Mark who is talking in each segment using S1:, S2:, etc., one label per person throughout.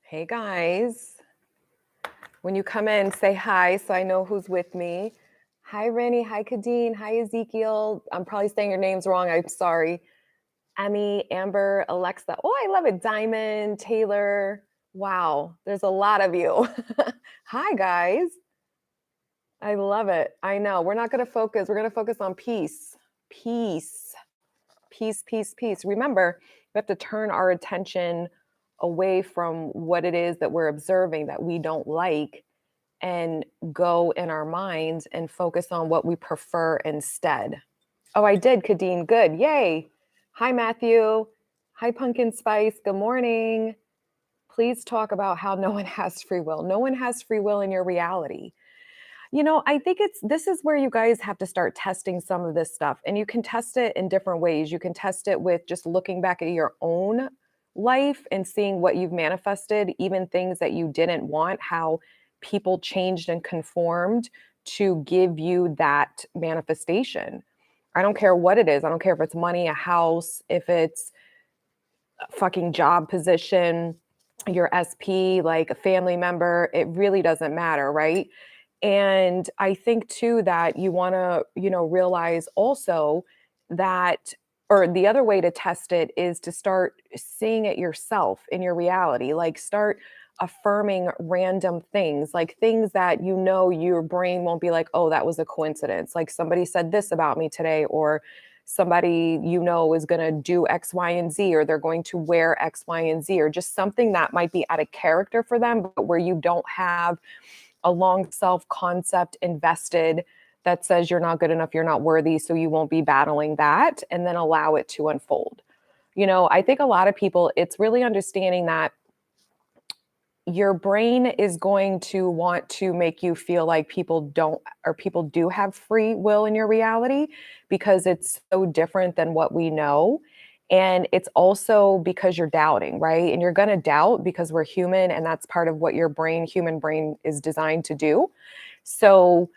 S1: Hey guys, when you come in, say hi so I know who's with me. Hi Rennie, hi Kadeen, hi Ezekiel. I'm probably saying your names wrong. I'm sorry. Emmy, Amber, Alexa. Oh, I love it. Diamond, Taylor. Wow, there's a lot of you. Hi guys. I love it. I know. We're not going to focus. We're going to focus on peace. Peace. Peace, peace, peace. Remember, we have to turn our attention away from what it is that we're observing that we don't like and go in our minds and focus on what we prefer instead. Oh, I did, Kadeen. Good. Yay. Hi, Matthew. Hi, Pumpkin Spice. Good morning. Please talk about how no one has free will. No one has free will in your reality. I think this is where you guys have to start testing some of this stuff. And you can test it in different ways. You can test it with just looking back at your own life and seeing what you've manifested, even things that you didn't want, how people changed and conformed to give you that manifestation. I don't care what it is. I don't care if it's money, a house, if it's a fucking job position, your SP, like a family member, it really doesn't matter, right? And I think too that you want to, realize also that, or the other way to test it is to start seeing it yourself in your reality. Like start affirming random things, like things that your brain won't be like, oh, that was a coincidence. Like somebody said this about me today, or somebody is going to do X, Y, and Z, or they're going to wear X, Y, and Z, or just something that might be out of character for them, but where you don't have a long self concept invested that says you're not good enough, you're not worthy, so you won't be battling that, and then allow it to unfold. I think a lot of people, it's really understanding that your brain is going to want to make you feel like people don't, or people do have free will in your reality because it's so different than what we know. And it's also because you're doubting, right? And you're going to doubt because we're human, and that's part of what your human brain is designed to do. So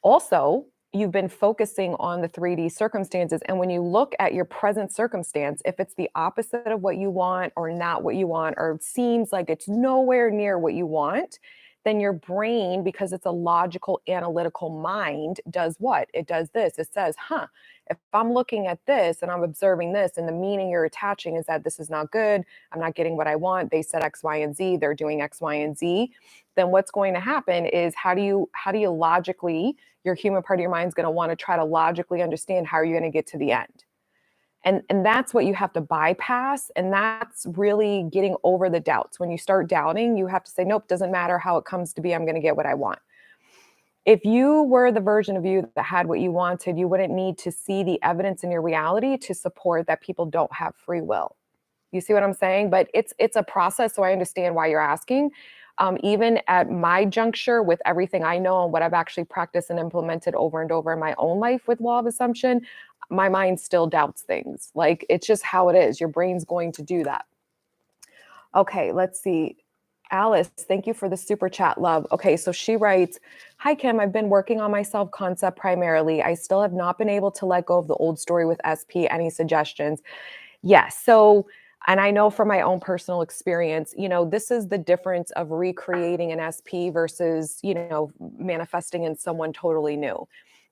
S1: also, you've been focusing on the 3D circumstances. And when you look at your present circumstance, if it's the opposite of what you want or not what you want, or it seems like it's nowhere near what you want, then your brain, because it's a logical, analytical mind, does what? It does this. It says, if I'm looking at this and I'm observing this, and the meaning you're attaching is that this is not good, I'm not getting what I want, they said X, Y, and Z, they're doing X, Y, and Z, then what's going to happen is how do you logically, your human part of your mind is going to want to try to logically understand how are you going to get to the end. And that's what you have to bypass. And that's really getting over the doubts. When you start doubting, you have to say, nope, doesn't matter how it comes to be, I'm going to get what I want. If you were the version of you that had what you wanted, you wouldn't need to see the evidence in your reality to support that people don't have free will. You see what I'm saying? But it's a process, so I understand why you're asking. Even at my juncture, with everything I know and what I've actually practiced and implemented over and over in my own life with law of assumption, my mind still doubts things. Like it's just how it is. Your brain's going to do that. Okay, let's see. Alice, thank you for the super chat, love. Okay, so she writes, hi, Kim, I've been working on my self-concept primarily. I still have not been able to let go of the old story with SP. Any suggestions? Yes. So, and I know from my own personal experience, this is the difference of recreating an SP versus, manifesting in someone totally new.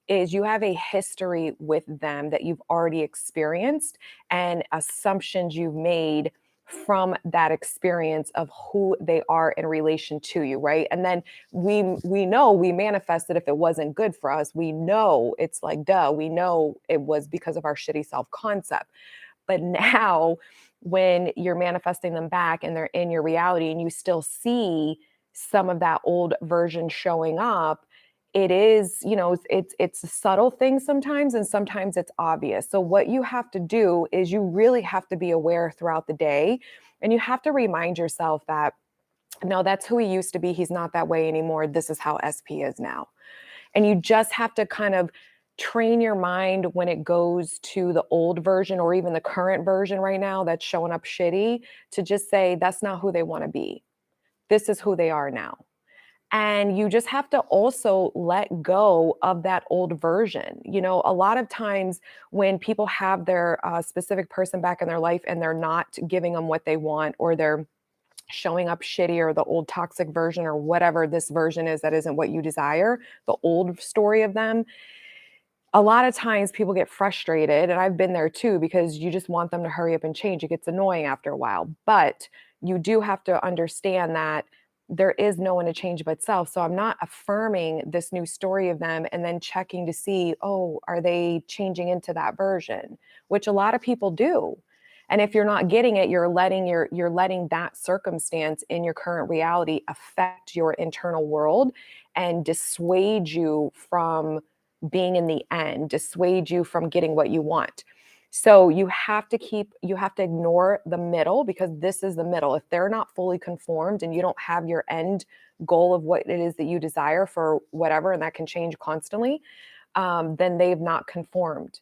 S1: Is you have a history with them that you've already experienced and assumptions you've made from that experience of who they are in relation to you, right? And then we know we manifested if it wasn't good for us. We know it's like duh, we know it was because of our shitty self-concept. But now, when you're manifesting them back and they're in your reality and you still see some of that old version showing up, it is, it's a subtle thing sometimes, and sometimes it's obvious. So what you have to do is you really have to be aware throughout the day, and you have to remind yourself that, no, that's who he used to be. He's not that way anymore. This is how SP is now. And you just have to kind of train your mind when it goes to the old version or even the current version right now that's showing up shitty, to just say, that's not who they want to be. This is who they are now. And you just have to also let go of that old version. A lot of times when people have their specific person back in their life and they're not giving them what they want, or they're showing up shitty, or the old toxic version, or whatever this version is that isn't what you desire, the old story of them, a lot of times people get frustrated, and I've been there too, because you just want them to hurry up and change. It gets annoying after a while, but you do have to understand that there is no one to change but self. So I'm not affirming this new story of them and then checking to see, oh, are they changing into that version, which a lot of people do. And if you're not getting it, you're letting that circumstance in your current reality affect your internal world and dissuade you from being in the end, dissuade you from getting what you want. So you have to ignore the middle, because this is the middle. If they're not fully conformed and you don't have your end goal of what it is that you desire for whatever, and that can change constantly, then they've not conformed.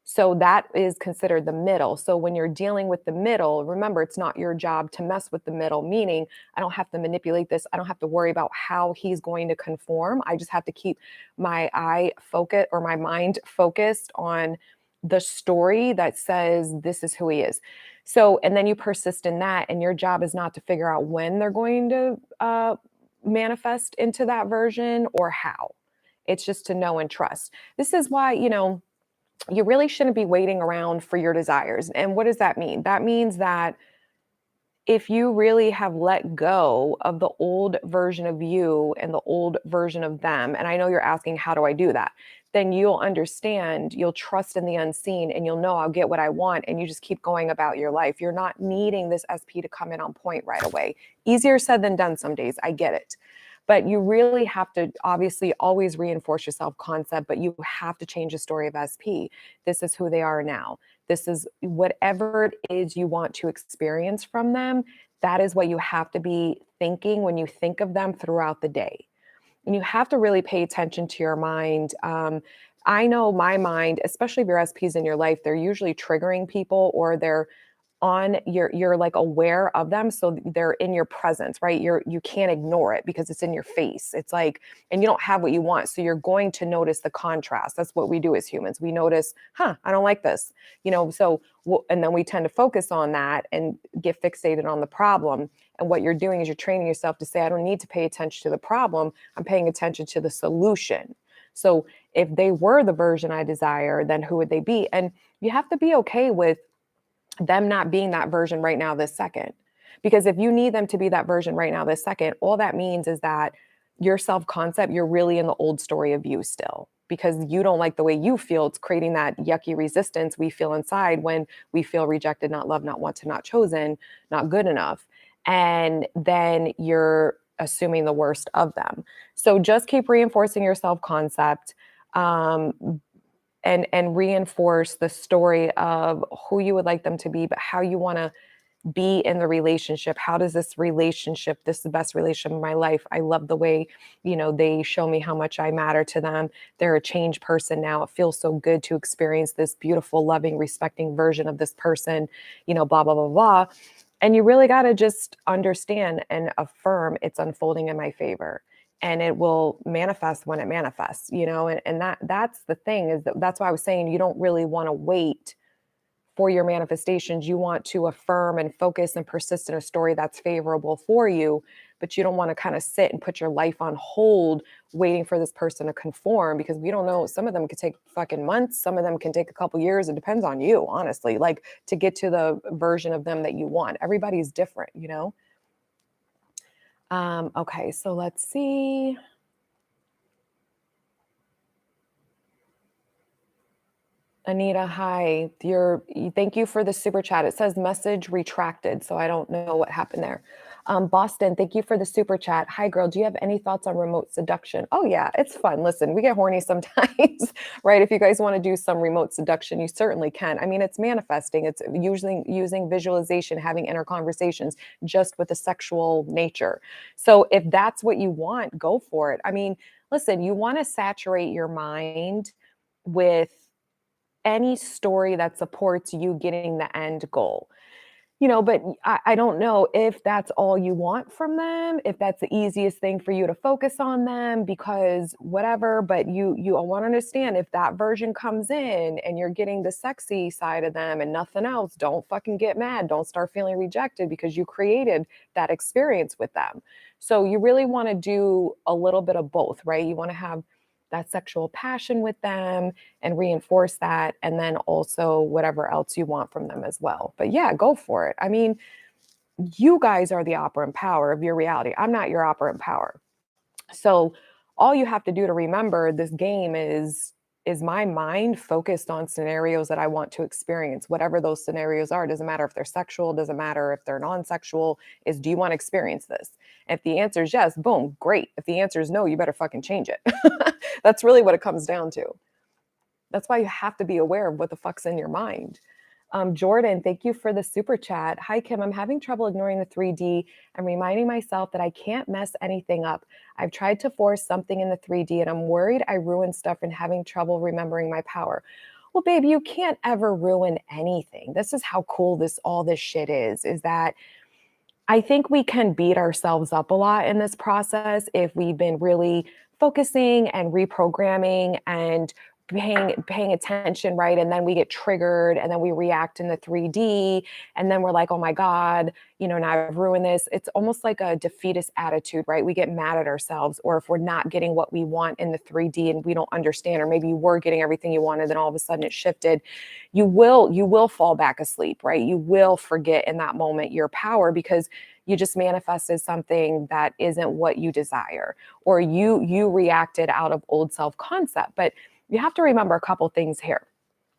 S1: So that is considered the middle. So when you're dealing with the middle, remember, it's not your job to mess with the middle, meaning I don't have to manipulate this. I don't have to worry about how he's going to conform. I just have to keep my my mind focused on the story that says this is who he is. So, and then you persist in that, and your job is not to figure out when they're going to manifest into that version or how. It's just to know and trust. This is why, you really shouldn't be waiting around for your desires. And what does that mean? That means that if you really have let go of the old version of you and the old version of them, and I know you're asking, how do I do that? Then you'll understand, you'll trust in the unseen, and you'll know I'll get what I want. And you just keep going about your life. You're not needing this SP to come in on point right away. Easier said than done some days. I get it. But you really have to obviously always reinforce your self concept, but you have to change the story of SP. This is who they are now. This is whatever it is you want to experience from them. That is what you have to be thinking when you think of them throughout the day. And you have to really pay attention to your mind. I know my mind, especially if your SPs in your life, they're usually triggering people, or they're on you're like aware of them, so they're in your presence, right? You can't ignore it because it's in your face. It's like, and you don't have what you want, so you're going to notice the contrast. That's what we do as humans. We notice, I don't like this, and then we tend to focus on that and get fixated on the problem. And what you're doing is you're training yourself to say, I don't need to pay attention to the problem, I'm paying attention to the solution. So if they were the version I desire, then who would they be? And you have to be okay with them not being that version right now, this second. Because if you need them to be that version right now, this second, all that means is that your self concept, you're really in the old story of you still, because you don't like the way you feel. It's creating that yucky resistance we feel inside when we feel rejected, not loved, not wanted, not chosen, not good enough. And then you're assuming the worst of them. So just keep reinforcing your self concept. And reinforce the story of who you would like them to be, but how you want to be in the relationship. How does this relationship, this is the best relationship in my life. I love the way, they show me how much I matter to them. They're a changed person now. It feels so good to experience this beautiful, loving, respecting version of this person, blah, blah, blah, blah. And you really got to just understand and affirm it's unfolding in my favor. And it will manifest when it manifests, and that's the thing, is that's why I was saying you don't really want to wait for your manifestations. You want to affirm and focus and persist in a story that's favorable for you, but you don't want to kind of sit and put your life on hold waiting for this person to conform, because we don't know. Some of them could take fucking months. Some of them can take a couple years. It depends on you, honestly, like to get to the version of them that you want. Everybody's different. Okay, so let's see. Anita, hi. Thank you for the super chat. It says message retracted, so I don't know what happened there. Boston, thank you for the super chat. Hi, girl. Do you have any thoughts on remote seduction? Oh, yeah, it's fun. Listen, we get horny sometimes, right? If you guys want to do some remote seduction, you certainly can. I mean, it's manifesting. It's usually using visualization, having inner conversations just with a sexual nature. So if that's what you want, go for it. I mean, listen, you want to saturate your mind with any story that supports you getting the end goal. but I don't know if that's all you want from them, if that's the easiest thing for you to focus on them because whatever, but you want to understand if that version comes in and you're getting the sexy side of them and nothing else, don't fucking get mad. Don't start feeling rejected because you created that experience with them. So you really want to do a little bit of both, right? You want to have that sexual passion with them and reinforce that. And then also whatever else you want from them as well. But yeah, go for it. I mean, you guys are the operant power of your reality. I'm not your operant power. So all you have to do to remember this game is my mind focused on scenarios that I want to experience, whatever those scenarios are. Doesn't matter if they're sexual, doesn't matter if they're non-sexual, is do you want to experience this? If the answer is yes, boom, great. If the answer is no, you better fucking change it. That's really what it comes down to. That's why you have to be aware of what the fuck's in your mind. Jordan, thank you for the super chat. Hi, Kim. I'm having trouble ignoring the 3D and reminding myself that I can't mess anything up. I've tried to force something in the 3D and I'm worried I ruin stuff and having trouble remembering my power. Well, babe, you can't ever ruin anything. This is how cool all this shit is that I think we can beat ourselves up a lot in this process if we've been really focusing and reprogramming and paying attention, right? And then we get triggered and then we react in the 3D and then we're like, oh my God, now I've ruined this. It's almost like a defeatist attitude, right? We get mad at ourselves, or if we're not getting what we want in the 3D and we don't understand, or maybe you were getting everything you wanted, then all of a sudden it shifted. You will fall back asleep, right? You will forget in that moment your power because you just manifested something that isn't what you desire, or you reacted out of old self-concept. But you have to remember a couple things here.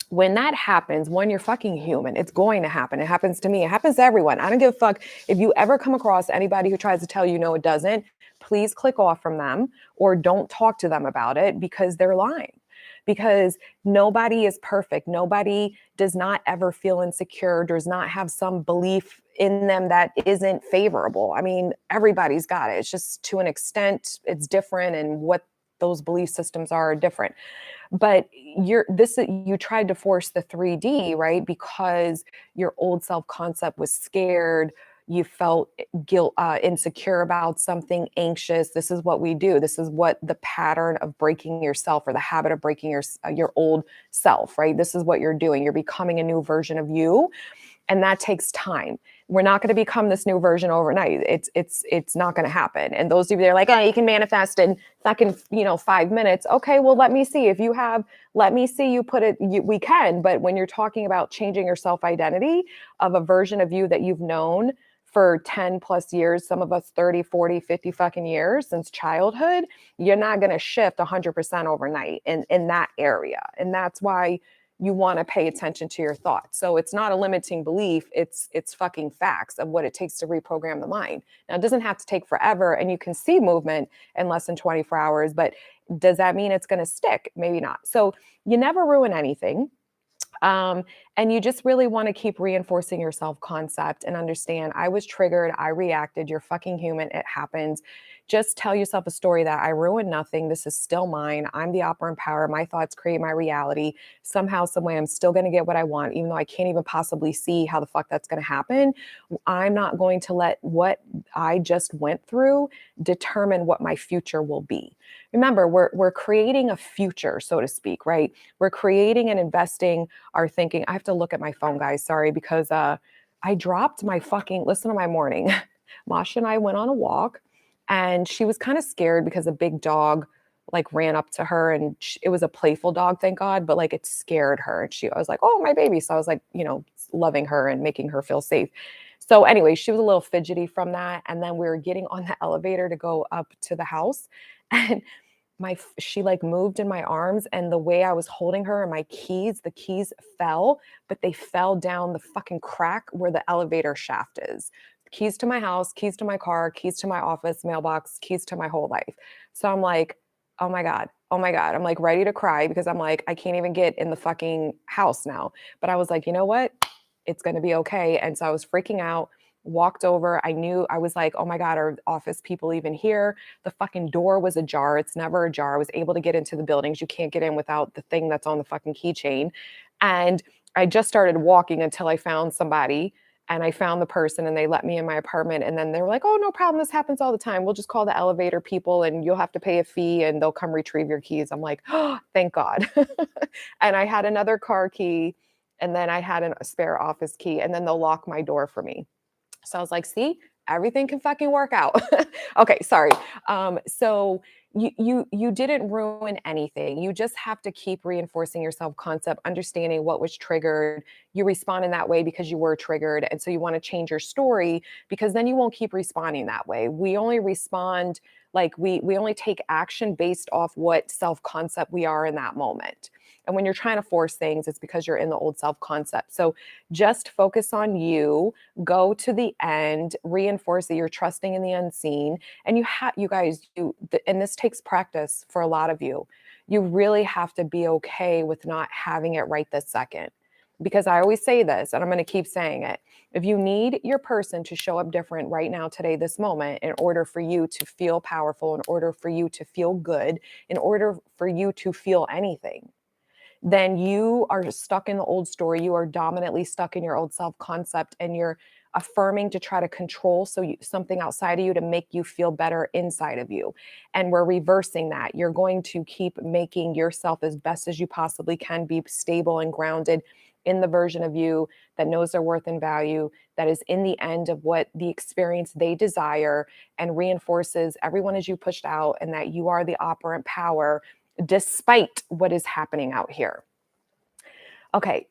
S1: When that happens, when you're fucking human, it's going to happen. It happens to me. It happens to everyone. I don't give a fuck if you ever come across anybody who tries to tell you no, it doesn't. Please click off from them or don't talk to them about it because they're lying. Because nobody is perfect. Nobody does not ever feel insecure, does not have some belief in them that isn't favorable. I mean, everybody's got it. It's just to an extent, it's different, and what those belief systems are different. But you tried to force the 3D, right? Because your old self-concept was scared, you felt guilt, insecure about something, anxious. This is what we do. This is what the pattern of breaking yourself, or the habit of breaking your old self, right? This is what you're doing. You're becoming a new version of you. And that takes time. We're not going to become this new version overnight. It's not going to happen. And those of you that are like, oh, you can manifest in fucking 5 minutes. Okay, well, let me see. Let me see you put it. We can. But when you're talking about changing your self-identity of a version of you that you've known for 10 plus years, some of us 30, 40, 50 fucking years since childhood, you're not going to shift 100% overnight in that area. And that's why you want to pay attention to your thoughts. So it's not a limiting belief. It's fucking facts of what it takes to reprogram the mind. Now, it doesn't have to take forever, and you can see movement in less than 24 hours, but does that mean it's going to stick? Maybe not. So you never ruin anything. And you just really want to keep reinforcing your self-concept and understand, I was triggered, I reacted, you're fucking human, it happens. Just tell yourself a story that I ruined nothing, this is still mine, I'm the operant power, my thoughts create my reality. Somehow, some way, I'm still going to get what I want, even though I can't even possibly see how the fuck that's going to happen. I'm not going to let what I just went through determine what my future will be. Remember, we're creating a future, so to speak, right? We're creating and investing our thinking. I have to look at my phone, guys. Sorry, because I dropped my fucking, listen to my morning. Masha and I went on a walk, and she was kind of scared because a big dog like ran up to her, and it was a playful dog, thank God, but like it scared her. And I was like, oh, my baby. So I was like, loving her and making her feel safe. So anyway, she was a little fidgety from that. And then we were getting on the elevator to go up to the house. And she like moved in my arms, and the way I was holding her and the keys fell, but they fell down the fucking crack where the elevator shaft is. Keys to my house, keys to my car, keys to my office, mailbox, keys to my whole life. So I'm like, oh my God, oh my God. I'm like ready to cry because I'm like, I can't even get in the fucking house now. But I was like, you know what? It's going to be okay. And so I was freaking out, walked over. I was like, oh my God, are office people even here? The fucking door was ajar. It's never ajar. I was able to get into the buildings. You can't get in without the thing that's on the fucking keychain. And I just started walking until I found somebody. And I found the person and they let me in my apartment. And then they were like, oh, no problem. This happens all the time. We'll just call the elevator people and you'll have to pay a fee and they'll come retrieve your keys. I'm like, oh, thank God. And I had another car key and then I had a spare office key and then they'll lock my door for me. So I was like, see, everything can fucking work out. Okay, sorry. So you didn't ruin anything. You just have to keep reinforcing your self-concept, understanding what was triggered. You respond in that way because you were triggered. And so you want to change your story because then you won't keep responding that way. We only respond like we only take action based off what self-concept we are in that moment. And when you're trying to force things, it's because you're in the old self-concept. So just focus on you, go to the end, reinforce that you're trusting in the unseen. And you guys, and this takes practice for a lot of you. You really have to be okay with not having it right this second. Because I always say this, and I'm going to keep saying it. If you need your person to show up different right now, today, this moment, in order for you to feel powerful, in order for you to feel good, in order for you to feel anything, then you are stuck in the old story. You are dominantly stuck in your old self-concept and you're affirming to try to control something outside of you to make you feel better inside of you. And we're reversing that. You're going to keep making yourself as best as you possibly can be stable and grounded in the version of you that knows their worth and value, that is in the end of what the experience they desire and reinforces everyone as you pushed out and that you are the operant power despite what is happening out here. Okay.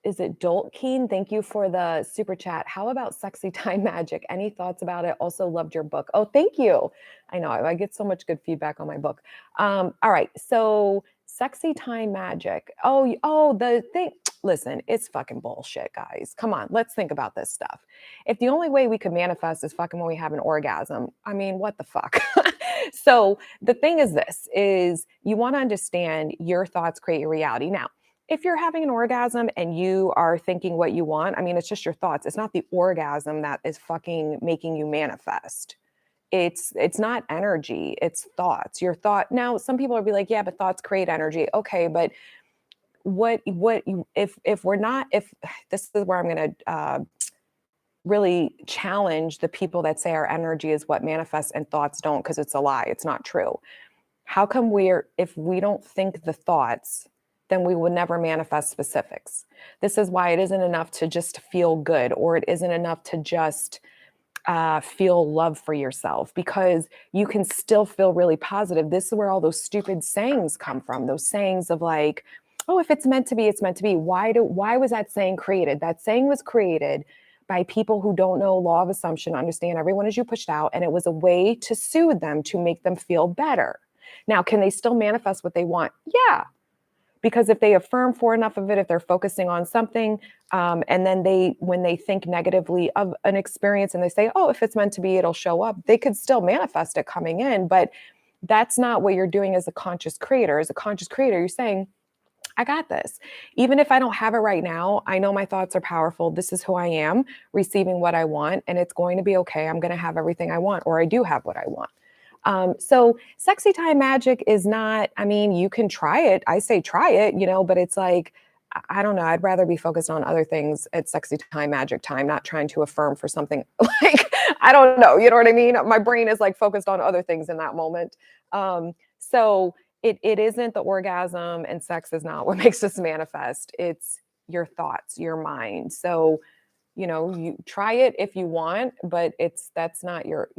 S1: Is it Dolkeen? Thank you for the super chat. How about Sexy Time Magic? Any thoughts about it? Also loved your book. Oh, thank you. I know I get so much good feedback on my book. All right. So Sexy Time Magic. Oh, the thing. Listen, it's fucking bullshit, guys. Come on, let's think about this stuff. If the only way we could manifest is fucking when we have an orgasm, I mean, what the fuck? So the thing is this, is you want to understand your thoughts create your reality. Now, if you're having an orgasm and you are thinking what you want, I mean, it's just your thoughts. It's not the orgasm that is fucking making you manifest. It's not energy, it's thoughts. Your thought. Now, some people will be like, yeah, but thoughts create energy. Okay, but if we're not, if this is where I'm going to really challenge the people that say our energy is what manifests and thoughts don't, because it's a lie. It's not true. How come if we don't think the thoughts, then we would never manifest specifics. This is why it isn't enough to just feel good, or it isn't enough to just feel love for yourself, because you can still feel really positive. This is where all those stupid sayings come from. Those sayings of like, oh, if it's meant to be, it's meant to be. Why was that saying created? That saying was created by people who don't know law of assumption, understand everyone as you pushed out, and it was a way to soothe them, to make them feel better. Now, can they still manifest what they want? Yeah. Because if they affirm for enough of it, if they're focusing on something, and then when they think negatively of an experience and they say, oh, if it's meant to be, it'll show up, they could still manifest it coming in. But that's not what you're doing as a conscious creator. As a conscious creator, you're saying, I got this. Even if I don't have it right now, I know my thoughts are powerful. This is who I am, receiving what I want, and it's going to be okay. I'm going to have everything I want, or I do have what I want. So Sexy Time Magic is not, I mean, you can try it. I say try it, but it's like, I don't know. I'd rather be focused on other things at Sexy Time Magic time, not trying to affirm for something like, I don't know. You know what I mean? My brain is like focused on other things in that moment. So it isn't the orgasm, and sex is not what makes us manifest. It's your thoughts, your mind. So, you try it if you want, but that's not your,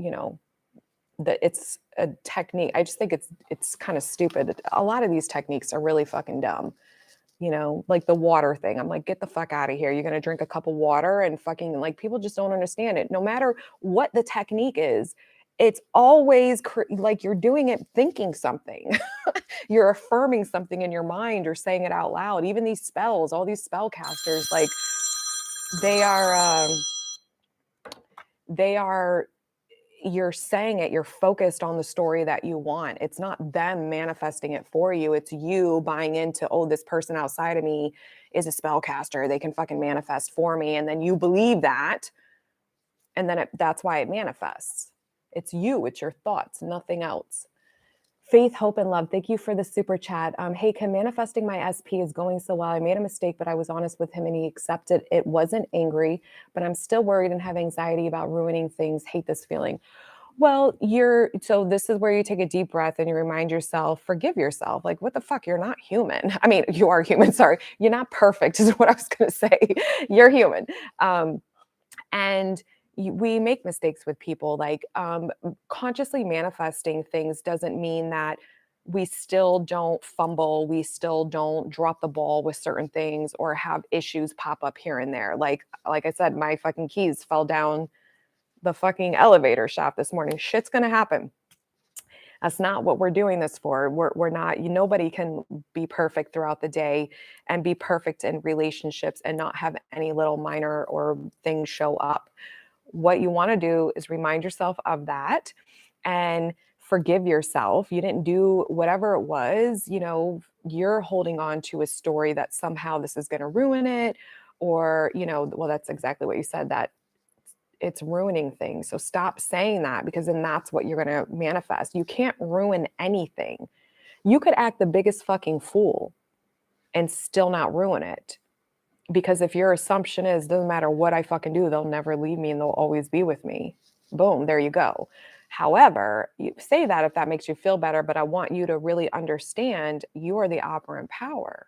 S1: that it's a technique. I just think it's kind of stupid. A lot of these techniques are really fucking dumb. Like the water thing. I'm like, get the fuck out of here. You're going to drink a cup of water and fucking, like, people just don't understand it. No matter what the technique is, it's always like you're doing it thinking something. You're affirming something in your mind or saying it out loud. Even these spells, all these spellcasters, like they are you're saying it, you're focused on the story that you want. It's not them manifesting it for you. It's you buying into, oh, this person outside of me is a spellcaster. They can fucking manifest for me. And then you believe that. And then that's why it manifests. It's you, it's your thoughts, nothing else. Faith, hope, and love. Thank you for the super chat. Hey, Kim, manifesting my SP is going so well. I made a mistake, but I was honest with him and he accepted it. Wasn't angry, but I'm still worried and have anxiety about ruining things. Hate this feeling. Well, so this is where you take a deep breath and you remind yourself, forgive yourself. Like, what the fuck? You're not human. I mean, you are human. Sorry. You're not perfect, is what I was going to say. You're human. And we make mistakes with people. Like, consciously manifesting things doesn't mean that we still don't fumble, we still don't drop the ball with certain things or have issues pop up here and there. Like I said, my fucking keys fell down the fucking elevator shaft this morning. Shit's gonna happen. That's not what we're doing this for. We're not, nobody can be perfect throughout the day and be perfect in relationships and not have any little minor or things show up. What you want to do is remind yourself of that and forgive yourself. You didn't do whatever it was, you're holding on to a story that somehow this is going to ruin it, or, well, that's exactly what you said, that it's ruining things. So stop saying that, because then that's what you're going to manifest. You can't ruin anything. You could act the biggest fucking fool and still not ruin it. Because if your assumption is, doesn't matter what I fucking do, they'll never leave me and they'll always be with me. Boom, there you go. However, you say that if that makes you feel better, but I want you to really understand you are the operant power.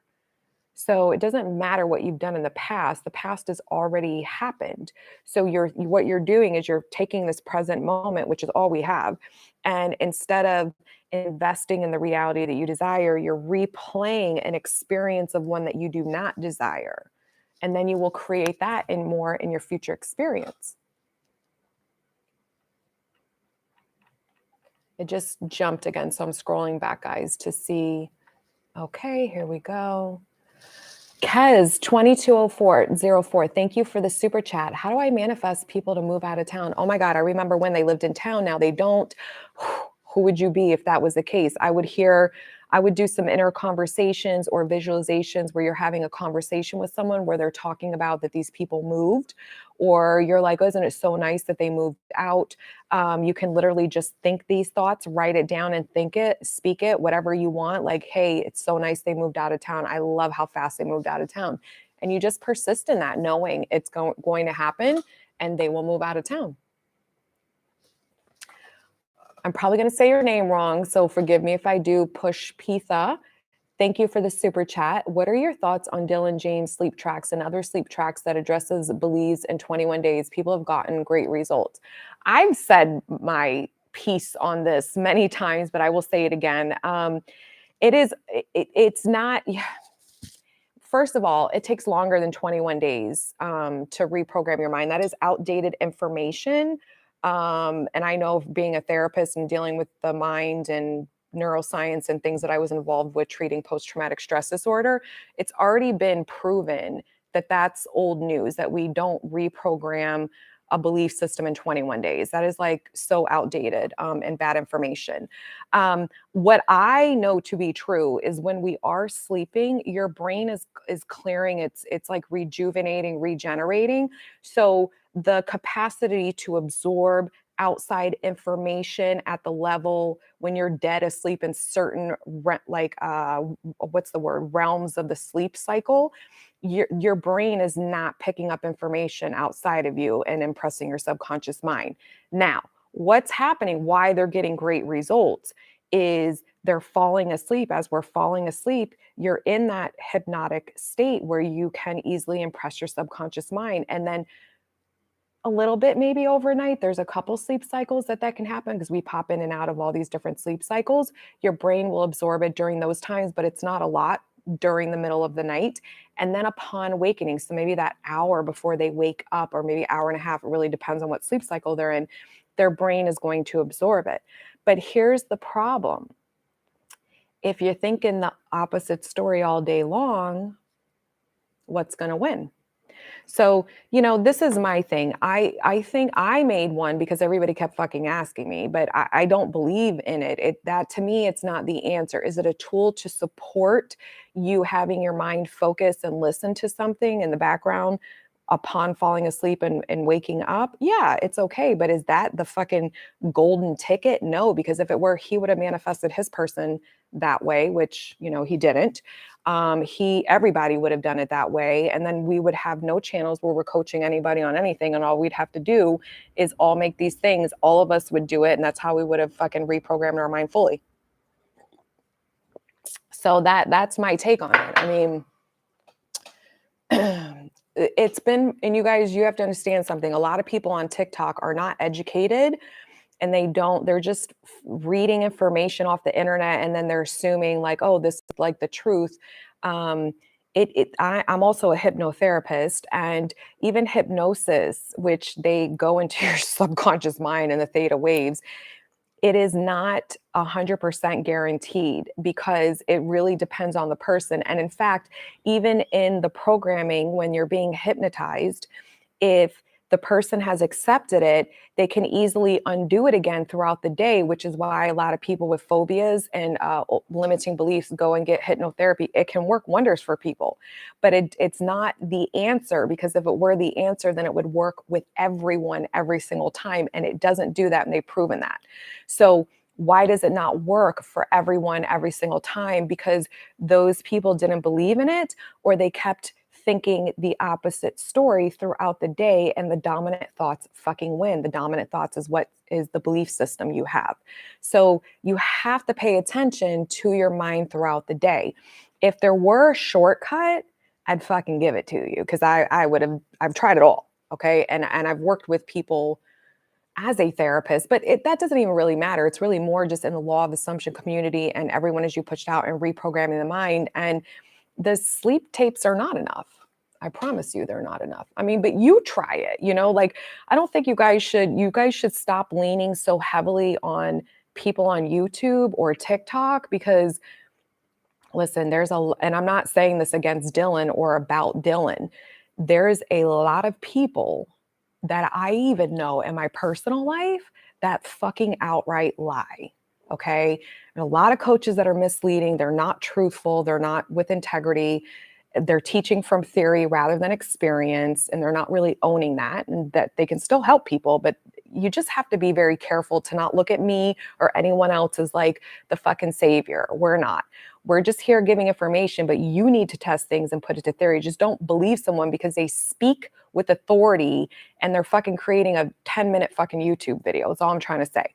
S1: So it doesn't matter what you've done in the past has already happened. So what you're doing is you're taking this present moment, which is all we have, and instead of investing in the reality that you desire, you're replaying an experience of one that you do not desire. And then you will create that in your future experience. It just jumped again. So I'm scrolling back, guys, to see. Okay, here we go. Kez 220404. Thank you for the super chat. How do I manifest people to move out of town? Oh my God, I remember when they lived in town. Now they don't. Who would you be if that was the case? I would do some inner conversations or visualizations where you're having a conversation with someone where they're talking about that these people moved, or you're like, oh, isn't it so nice that they moved out? You can literally just think these thoughts, write it down and think it, speak it, whatever you want. Like, hey, it's so nice they moved out of town. I love how fast they moved out of town. And you just persist in that, knowing it's going to happen and they will move out of town. I'm probably going to say your name wrong, so forgive me if I do. Push Pitha. Thank you for the super chat. What are your thoughts on Dylan James sleep tracks and other sleep tracks that addresses Belize in 21 days? People have gotten great results. I've said my piece on this many times, but I will say it again. It's not. First of all, it takes longer than 21 days to reprogram your mind. That is outdated information. And I know, being a therapist and dealing with the mind and neuroscience and things that I was involved with treating post-traumatic stress disorder, it's already been proven that that's old news, that we don't reprogram a belief system in 21 days. That is like so outdated and bad information. What I know to be true is when we are sleeping, your brain is clearing, it's like rejuvenating, regenerating. So the capacity to absorb outside information at the level when you're dead asleep in certain what's the word, realms of the sleep cycle, your brain is not picking up information outside of you and impressing your subconscious mind. Now, what's happening, why they're getting great results, is they're falling asleep. As we're falling asleep, you're in that hypnotic state where you can easily impress your subconscious mind. And then a little bit maybe overnight, there's a couple sleep cycles that can happen, because we pop in and out of all these different sleep cycles. Your brain will absorb it during those times, but it's not a lot during the middle of the night. And then upon awakening, so maybe that hour before they wake up, or maybe hour and a half, it really depends on what sleep cycle they're in, their brain is going to absorb it. But here's the problem. If you're thinking the opposite story all day long, what's going to win? So, this is my thing. I think I made one because everybody kept fucking asking me, but I don't believe in it. That to me, it's not the answer. Is it a tool to support you having your mind focus and listen to something in the background? upon falling asleep and waking up, yeah, it's okay. But is that the fucking golden ticket? No, because if it were, he would have manifested his person that way, which, you know, he didn't. Everybody would have done it that way. And then we would have no channels where we're coaching anybody on anything. And all we'd have to do is all make these things. All of us would do it. And that's how we would have fucking reprogrammed our mind fully. So that's my take on it. I mean, it's been, and you guys, you have to understand something. A lot of people on TikTok are not educated, and they're just reading information off the internet, and then they're assuming like, oh, this is like the truth. I'm also a hypnotherapist, and even hypnosis, which they go into your subconscious mind and the theta waves, it is not 100% guaranteed, because it really depends on the person. And in fact, even in the programming, when you're being hypnotized, if the person has accepted it, they can easily undo it again throughout the day, which is why a lot of people with phobias and limiting beliefs go and get hypnotherapy. It can work wonders for people, but it's not the answer, because if it were the answer, then it would work with everyone every single time. And it doesn't do that. And they've proven that. So why does it not work for everyone every single time? Because those people didn't believe in it, or they kept thinking the opposite story throughout the day, and the dominant thoughts fucking win. The dominant thoughts is what is the belief system you have. So you have to pay attention to your mind throughout the day. If there were a shortcut, I'd fucking give it to you, because I've tried it all. Okay. And I've worked with people as a therapist, but that doesn't even really matter. It's really more just in the law of assumption community, and everyone is you pushed out and reprogramming the mind. And the sleep tapes are not enough. I promise you they're not enough. I mean, but you try it, like, I don't think you guys should stop leaning so heavily on people on YouTube or TikTok, because listen, and I'm not saying this against Dylan or about Dylan. There's a lot of people that I even know in my personal life that fucking outright lie. Okay. And a lot of coaches that are misleading, they're not truthful, they're not with integrity, they're teaching from theory rather than experience, and they're not really owning that, and that they can still help people. But you just have to be very careful to not look at me or anyone else as like the fucking savior. We're not. We're just here giving information, but you need to test things and put it to theory. Just don't believe someone because they speak with authority and they're fucking creating a 10-minute fucking YouTube video. That's all I'm trying to say.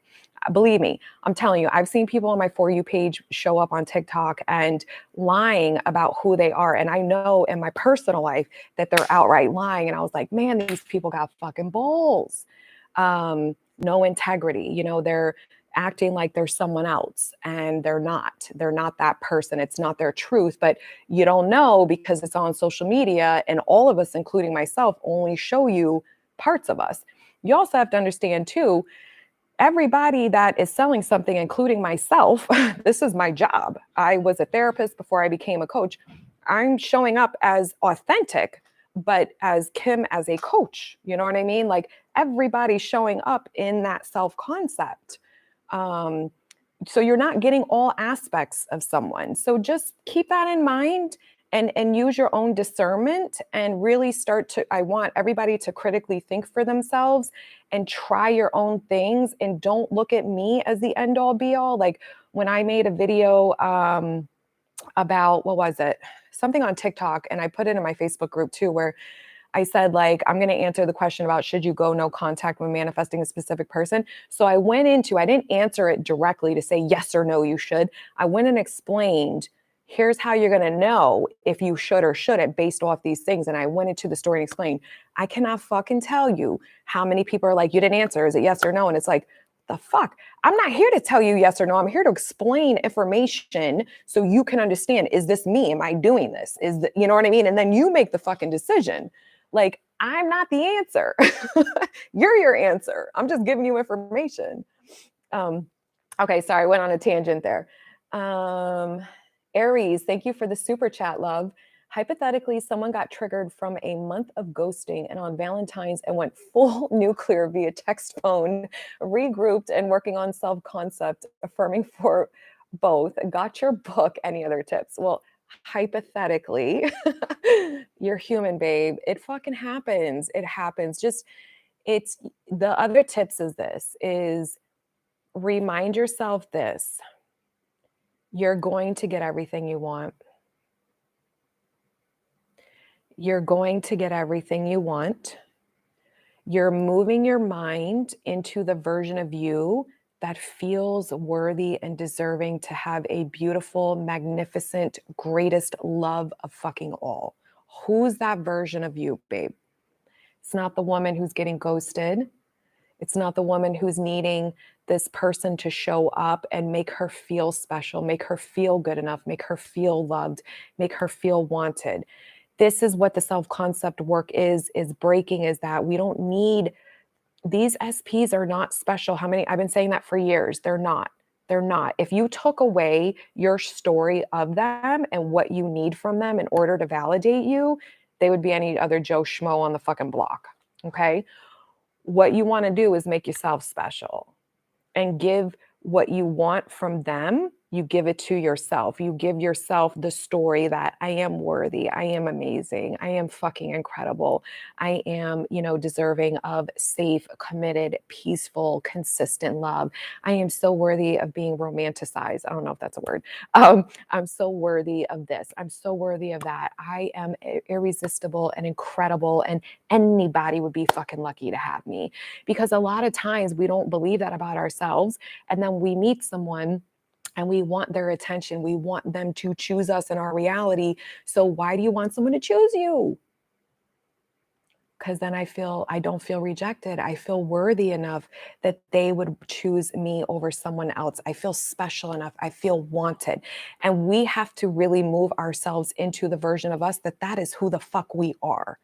S1: Believe me, I'm telling you, I've seen people on my For You page show up on TikTok and lying about who they are. And I know in my personal life that they're outright lying. And I was like, man, these people got fucking balls. No integrity. They're acting like they're someone else, and they're not. They're not that person. It's not their truth, but you don't know because it's on social media, and all of us, including myself, only show you parts of us. You also have to understand too, everybody that is selling something, including myself, this is my job. I was a therapist before I became a coach. I'm showing up as authentic, but as Kim, as a coach, you know what I mean? Like, everybody's showing up in that self-concept. So you're not getting all aspects of someone. So just keep that in mind, and use your own discernment, and really I want everybody to critically think for themselves and try your own things, and don't look at me as the end all be all. Like, when I made a video about, what was it? Something on TikTok, and I put it in my Facebook group too, where I said, like, I'm going to answer the question about should you go no contact when manifesting a specific person. So I didn't answer it directly to say yes or no, you should. I went and explained, here's how you're going to know if you should or shouldn't based off these things. And I went into the story and explained, I cannot fucking tell you how many people are like, you didn't answer. Is it yes or no? And it's like, the fuck? I'm not here to tell you yes or no. I'm here to explain information so you can understand, is this me? Am I doing this? You know what I mean? And then you make the fucking decision. Like, I'm not the answer. You're your answer. I'm just giving you information. Okay, sorry, I went on a tangent there. Aries, thank you for the super chat, love. Hypothetically, someone got triggered from a month of ghosting and on Valentine's and went full nuclear via text, phone, regrouped and working on self-concept, affirming for both. Got your book. Any other tips? Well, hypothetically, you're human, babe. It fucking happens. It happens. Just it's the other tips is this is remind yourself this. You're going to get everything you want. You're going to get everything you want. You're moving your mind into the version of you that feels worthy and deserving to have a beautiful, magnificent, greatest love of fucking all. Who's that version of you, babe? It's not the woman who's getting ghosted. It's not the woman who's needing this person to show up and make her feel special, make her feel good enough, make her feel loved, make her feel wanted. This is what the self-concept work is breaking, is that we don't need these SPs are not special. How many? I've been saying that for years. They're not. They're not. If you took away your story of them and what you need from them in order to validate you, they would be any other Joe Schmo on the fucking block. Okay. What you want to do is make yourself special and give what you want from them. You give it to yourself. You give yourself the story that I am worthy. I am amazing. I am fucking incredible. I am, deserving of safe, committed, peaceful, consistent love. I am so worthy of being romanticized. I don't know if that's a word. I'm so worthy of this. I'm so worthy of that. I am irresistible and incredible, and anybody would be fucking lucky to have me. Because a lot of times we don't believe that about ourselves. And then we meet someone and we want their attention. We want them to choose us in our reality. So why do you want someone to choose you? Because then I don't feel rejected. I feel worthy enough that they would choose me over someone else. I feel special enough. I feel wanted. And we have to really move ourselves into the version of us that is who the fuck we are.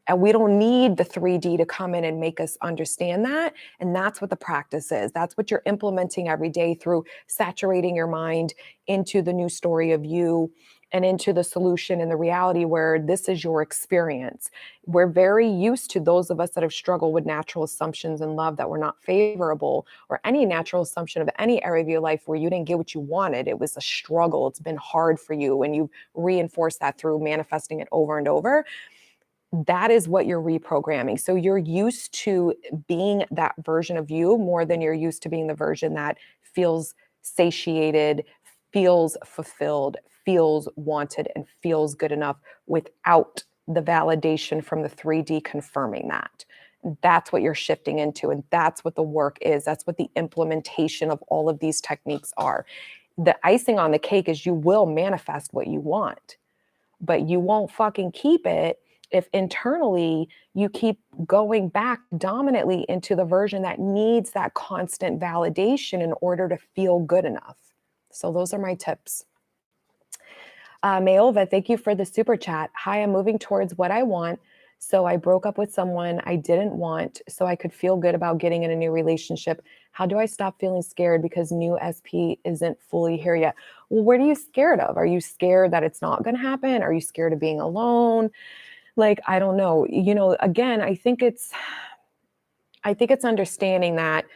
S1: And we don't need the 3D to come in and make us understand that. And that's what the practice is. That's what you're implementing every day through saturating your mind into the new story of you and into the solution and the reality where this is your experience. We're very used to, those of us that have struggled with natural assumptions in love that were not favorable, or any natural assumption of any area of your life where you didn't get what you wanted. It was a struggle. It's been hard for you. And you reinforce that through manifesting it over and over. That is what you're reprogramming. So you're used to being that version of you more than you're used to being the version that feels satiated, feels fulfilled, feels wanted, and feels good enough without the validation from the 3D confirming that. That's what you're shifting into. And that's what the work is. That's what the implementation of all of these techniques are. The icing on the cake is you will manifest what you want, but you won't fucking keep it if internally you keep going back dominantly into the version that needs that constant validation in order to feel good enough. So those are my tips. Mayova, thank you for the super chat. Hi, I'm moving towards what I want. So I broke up with someone I didn't want so I could feel good about getting in a new relationship. How do I stop feeling scared because new SP isn't fully here yet? Well, what are you scared of? Are you scared that it's not going to happen? Are you scared of being alone? Like, I don't know. Again, I think it's understanding that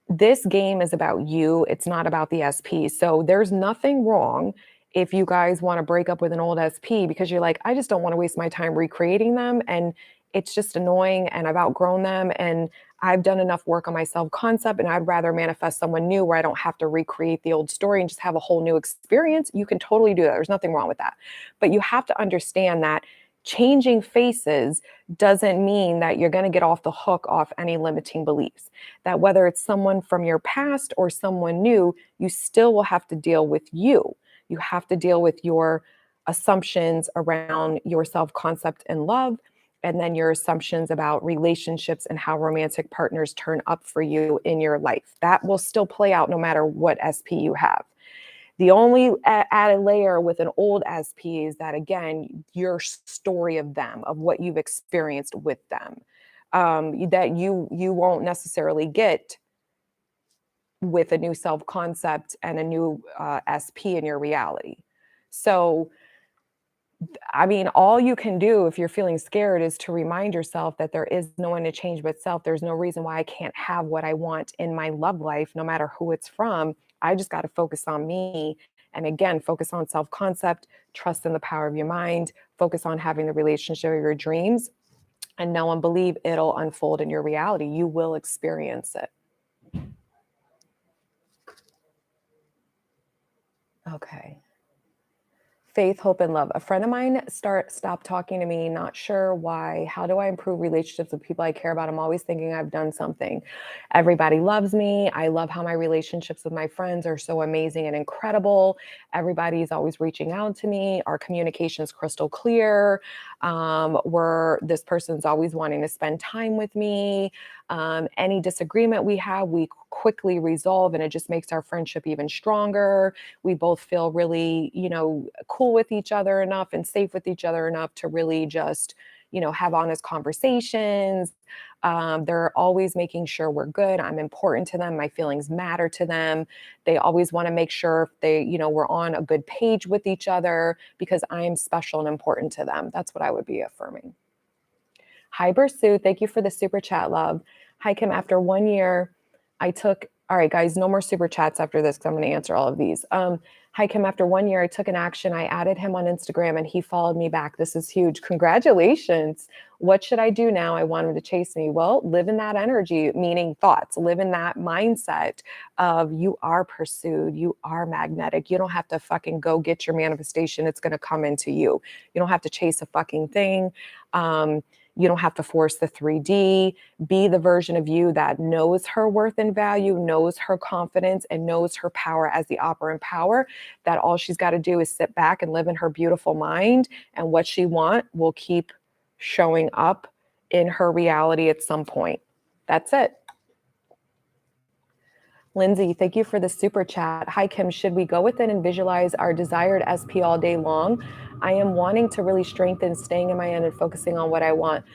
S1: this game is about you. It's not about the SP. So there's nothing wrong if you guys want to break up with an old SP because you're like, I just don't want to waste my time recreating them. And it's just annoying and I've outgrown them. And I've done enough work on my self-concept and I'd rather manifest someone new where I don't have to recreate the old story and just have a whole new experience. You can totally do that. There's nothing wrong with that. But you have to understand that changing faces doesn't mean that you're going to get off the hook off any limiting beliefs. That whether it's someone from your past or someone new, you still will have to deal with you. You have to deal with your assumptions around your self-concept and love, and then your assumptions about relationships and how romantic partners turn up for you in your life. That will still play out no matter what SP you have. The only added layer with an old SP is that, again, your story of them, of what you've experienced with them, that you won't necessarily get with a new self-concept and a new SP in your reality. So, I mean, all you can do if you're feeling scared is to remind yourself that there is no one to change but self. There's no reason why I can't have what I want in my love life, no matter who it's from. I just got to focus on me And again, focus on self-concept, trust in the power of your mind, focus on having the relationship of your dreams, and know and believe it'll unfold in your reality. You will experience it. Okay. Faith, hope, and love. A friend of mine stopped talking to me, not sure why. How do I improve relationships with people I care about? I'm always thinking I've done something. Everybody loves me. I love how my relationships with my friends are so amazing and incredible. Everybody's always reaching out to me. Our communication is crystal clear. This person's always wanting to spend time with me. Any disagreement we have, we quickly resolve, and it just makes our friendship even stronger. We both feel really, cool with each other enough and safe with each other enough to really just, have honest conversations. They're always making sure we're good. I'm important to them. My feelings matter to them. They always want to make sure we're on a good page with each other because I am special and important to them. That's what I would be affirming. Hi, Bursu. Thank you for the super chat, love. Hi, Kim. After 1 year, all right, guys, no more super chats after this because I'm going to answer all of these. Hi, Kim. After 1 year, I took an action. I added him on Instagram and he followed me back. This is huge. Congratulations. What should I do now? I want him to chase me. Well, live in that energy, meaning thoughts. Live in that mindset of you are pursued. You are magnetic. You don't have to fucking go get your manifestation. It's going to come into you. You don't have to chase a fucking thing. You don't have to force the 3D. Be the version of you that knows her worth and value, knows her confidence, and knows her power as the operant power, that all she's got to do is sit back and live in her beautiful mind, and what she wants will keep showing up in her reality at some point. That's it. Lindsay, thank you for the super chat. Hi, Kim. Should we go within and visualize our desired SP all day long? I am wanting to really strengthen staying in my end and focusing on what I want.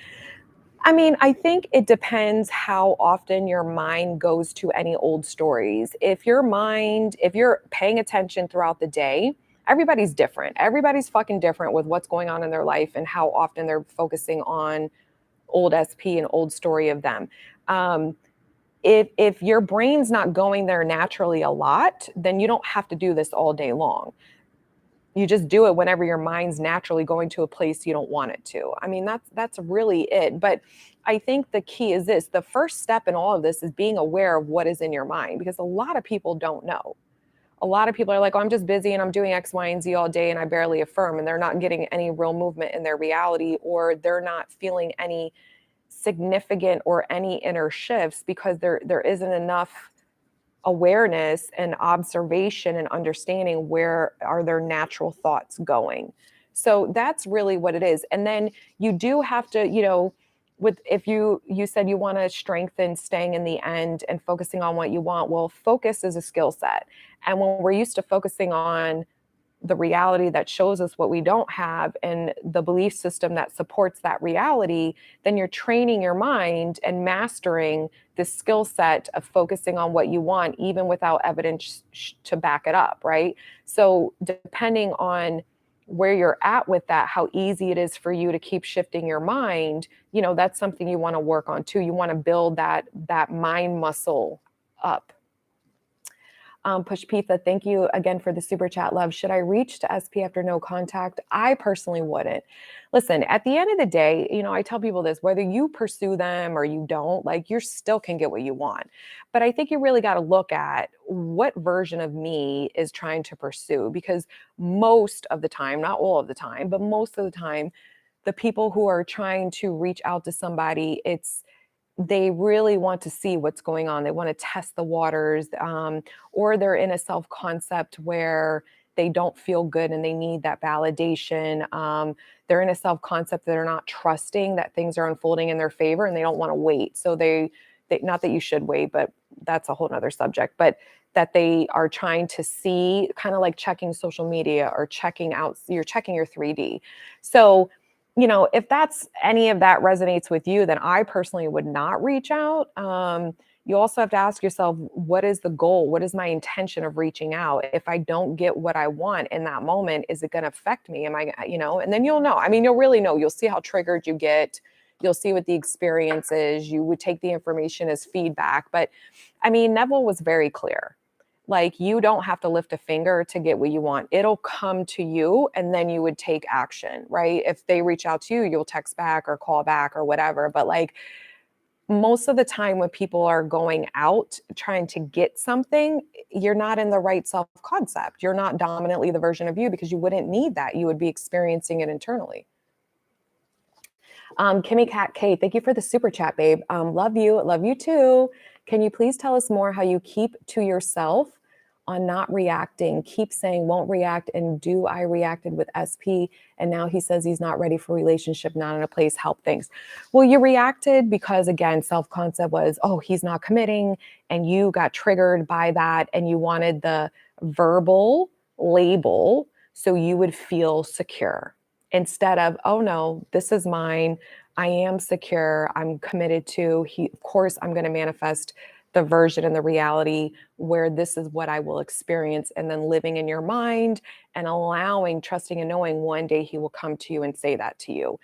S1: I mean, I think it depends how often your mind goes to any old stories. If you're paying attention throughout the day, everybody's different. Everybody's fucking different with what's going on in their life and how often they're focusing on old SP and old story of them. If your brain's not going there naturally a lot, then you don't have to do this all day long. You just do it whenever your mind's naturally going to a place you don't want it to. I mean, that's really it. But I think the key is this. The first step in all of this is being aware of what is in your mind, because a lot of people don't know. A lot of people are like, oh, I'm just busy and I'm doing X, Y, and Z all day and I barely affirm, and they're not getting any real movement in their reality, or they're not feeling any significant or any inner shifts because there isn't enough awareness and observation and understanding where are their natural thoughts going. So that's really what it is. And then you do have to, if you said you want to strengthen staying in the end and focusing on what you want, well, focus is a skill set. And when we're used to focusing on the reality that shows us what we don't have and the belief system that supports that reality, then you're training your mind and mastering the skill set of focusing on what you want, even without evidence to back it up, right? So depending on where you're at with that, how easy it is for you to keep shifting your mind, that's something you want to work on too. You want to build that mind muscle up. Push Pizza, thank you again for the super chat, love. Should I reach to SP after no contact? I personally wouldn't. Listen, at the end of the day, I tell people this, whether you pursue them or you don't, like, you still can get what you want. But I think you really got to look at what version of me is trying to pursue, because most of the time, not all of the time, but most of the time, the people who are trying to reach out to somebody, they really want to see what's going on. They want to test the waters, or they're in a self-concept where they don't feel good and they need that validation. They're in a self-concept that they're not trusting that things are unfolding in their favor, and they don't want to wait. So they not that you should wait, but that's a whole nother subject, but that they are trying to see, kind of like checking social media or you're checking your 3D. So if that's any of that resonates with you, then I personally would not reach out. You also have to ask yourself, what is the goal? What is my intention of reaching out? If I don't get what I want in that moment, is it going to affect me? And then you'll know. I mean, you'll really know. You'll see how triggered you get. You'll see what the experience is. You would take the information as feedback. But I mean, Neville was very clear. Like, you don't have to lift a finger to get what you want. It'll come to you, and then you would take action, right? If they reach out to you, you'll text back or call back or whatever. But like, most of the time when people are going out trying to get something, you're not in the right self-concept. You're not dominantly the version of you, because you wouldn't need that. You would be experiencing it internally. Kimmy Cat K, thank you for the super chat, babe. Love you. Love you too. Can you please tell us more how you keep to yourself on not reacting? Keep saying won't react, and do I reacted with SP, and now he says he's not ready for relationship, not in a place, help, things. Well, you reacted because, again, self-concept was, oh, he's not committing, and you got triggered by that, and you wanted the verbal label so you would feel secure, instead of, oh no, this is mine. I am secure. I'm committed to. Of course, I'm going to manifest the version and the reality where this is what I will experience, and then living in your mind and allowing, trusting, and knowing one day he will come to you and say that to you.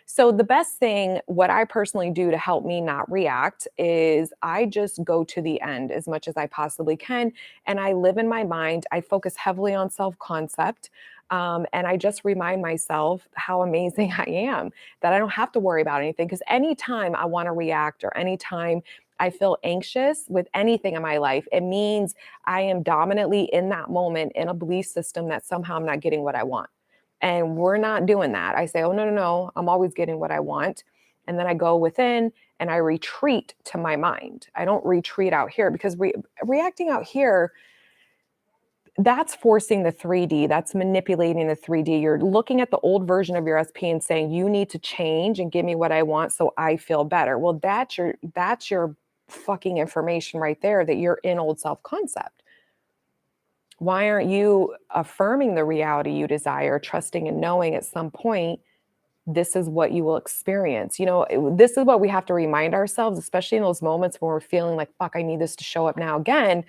S1: So the best thing, what I personally do to help me not react, is I just go to the end as much as I possibly can. And I live in my mind. I focus heavily on self-concept. And I just remind myself how amazing I am, that I don't have to worry about anything. Because anytime I want to react, or anytime I feel anxious with anything in my life, it means I am dominantly in that moment in a belief system that somehow I'm not getting what I want. And we're not doing that. I say, oh, no, no, no, I'm always getting what I want. And then I go within and I retreat to my mind. I don't retreat out here, because reacting out here, that's forcing the 3D. That's manipulating the 3D. You're looking at the old version of your SP and saying, you need to change and give me what I want so I feel better. Well, that's your fucking information right there, that you're in old self-concept. Why aren't you affirming the reality you desire, trusting and knowing at some point this is what you will experience? This is what we have to remind ourselves, especially in those moments where we're feeling like, fuck, I need this to show up now again.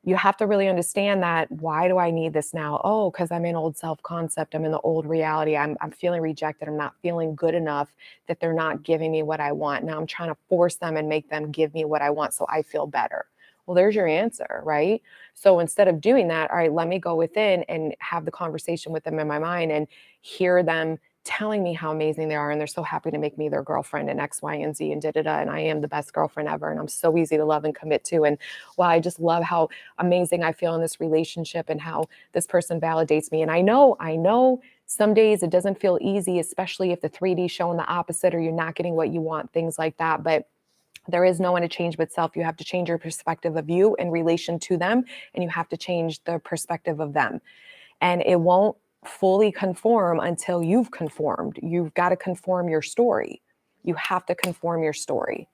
S1: You have to really understand that. Why do I need this now? Oh, because I'm in old self-concept. I'm in the old reality. I'm feeling rejected. I'm not feeling good enough, that they're not giving me what I want. Now I'm trying to force them and make them give me what I want so I feel better. Well, there's your answer, right? So instead of doing that, all right, let me go within and have the conversation with them in my mind and hear them telling me how amazing they are, and they're so happy to make me their girlfriend, and X, Y, and Z, and da-da-da, and I am the best girlfriend ever, and I'm so easy to love and commit to, and wow, I just love how amazing I feel in this relationship, and how this person validates me. And I know some days it doesn't feel easy, especially if the 3D is showing the opposite, or you're not getting what you want, things like that. But there is no one to change but self. You have to change your perspective of you in relation to them, and you have to change the perspective of them. And it won't fully conform until you've conformed. You've got to conform your story. You have to conform your story.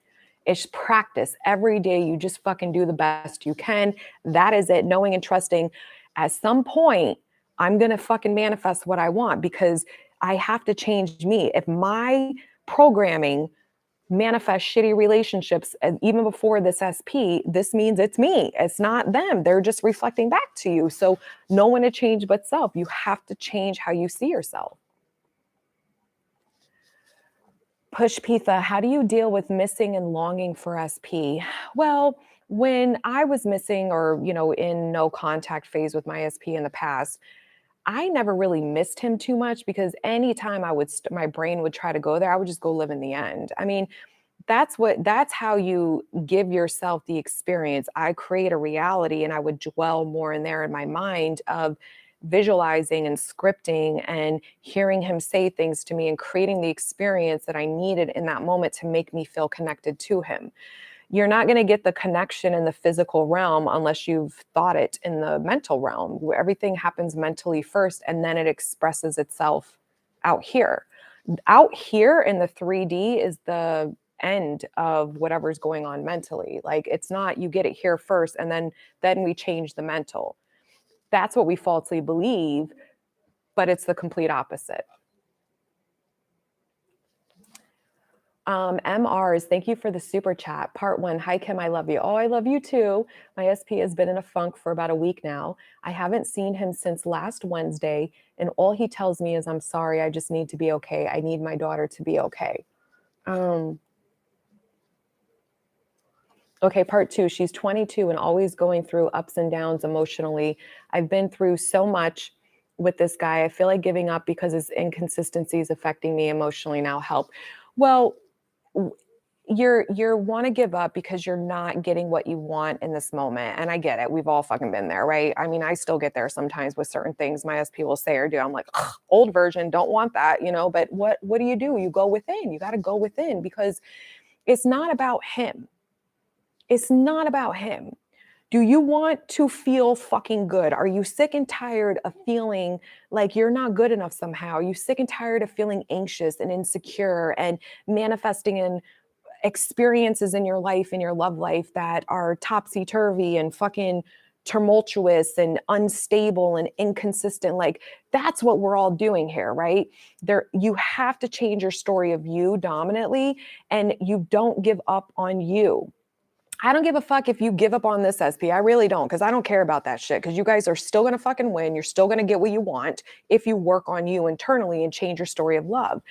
S1: It's practice. Every day you just fucking do the best you can. That is it. Knowing and trusting, at some point, I'm going to fucking manifest what I want, because I have to change me. If my programming manifest shitty relationships, and even before this SP, this means it's me. It's not them. They're just reflecting back to you. So no one to change but self. You have to change how you see yourself. Push Pitha, how do you deal with missing and longing for SP? Well, when I was missing, or in no contact phase with my SP in the past, I never really missed him too much, because anytime my brain would try to go there, I would just go live in the end. I mean, that's how you give yourself the experience. I create a reality, and I would dwell more in there in my mind of visualizing and scripting and hearing him say things to me and creating the experience that I needed in that moment to make me feel connected to him. You're not going to get the connection in the physical realm unless you've thought it in the mental realm, where everything happens mentally first, and then it expresses itself out here. Out here in the 3D is the end of whatever's going on mentally. Like, it's not, you get it here first, and then we change the mental. That's what we falsely believe, but it's the complete opposite. MRs, thank you for the super chat. Part 1, hi Kim, I love you. Oh, I love you too. My SP has been in a funk for about a week now. I haven't seen him since last Wednesday, and all he tells me is, I'm sorry, I just need to be okay. I need my daughter to be okay. Okay, part two. She's 22 and always going through ups and downs emotionally. I've been through so much with this guy. I feel like giving up because his inconsistency is affecting me emotionally now. Help. Well, w- you're want to give up because you're not getting what you want in this moment. And I get it. We've all fucking been there, right? I mean, I still get there sometimes with certain things my SP will say or do. I'm like, "Ugh, old version, don't want that, but what do? You go within. You got to go within because it's not about him. It's not about him. Do you want to feel fucking good? Are you sick and tired of feeling like you're not good enough somehow? Are you sick and tired of feeling anxious and insecure and manifesting in experiences in your life, in your love life that are topsy turvy and fucking tumultuous and unstable and inconsistent? Like that's what we're all doing here, right? You have to change your story of you dominantly, and you don't give up on you. I don't give a fuck if you give up on this, SP. I really don't, because I don't care about that shit. Because you guys are still gonna fucking win. You're still gonna get what you want if you work on you internally and change your story of love.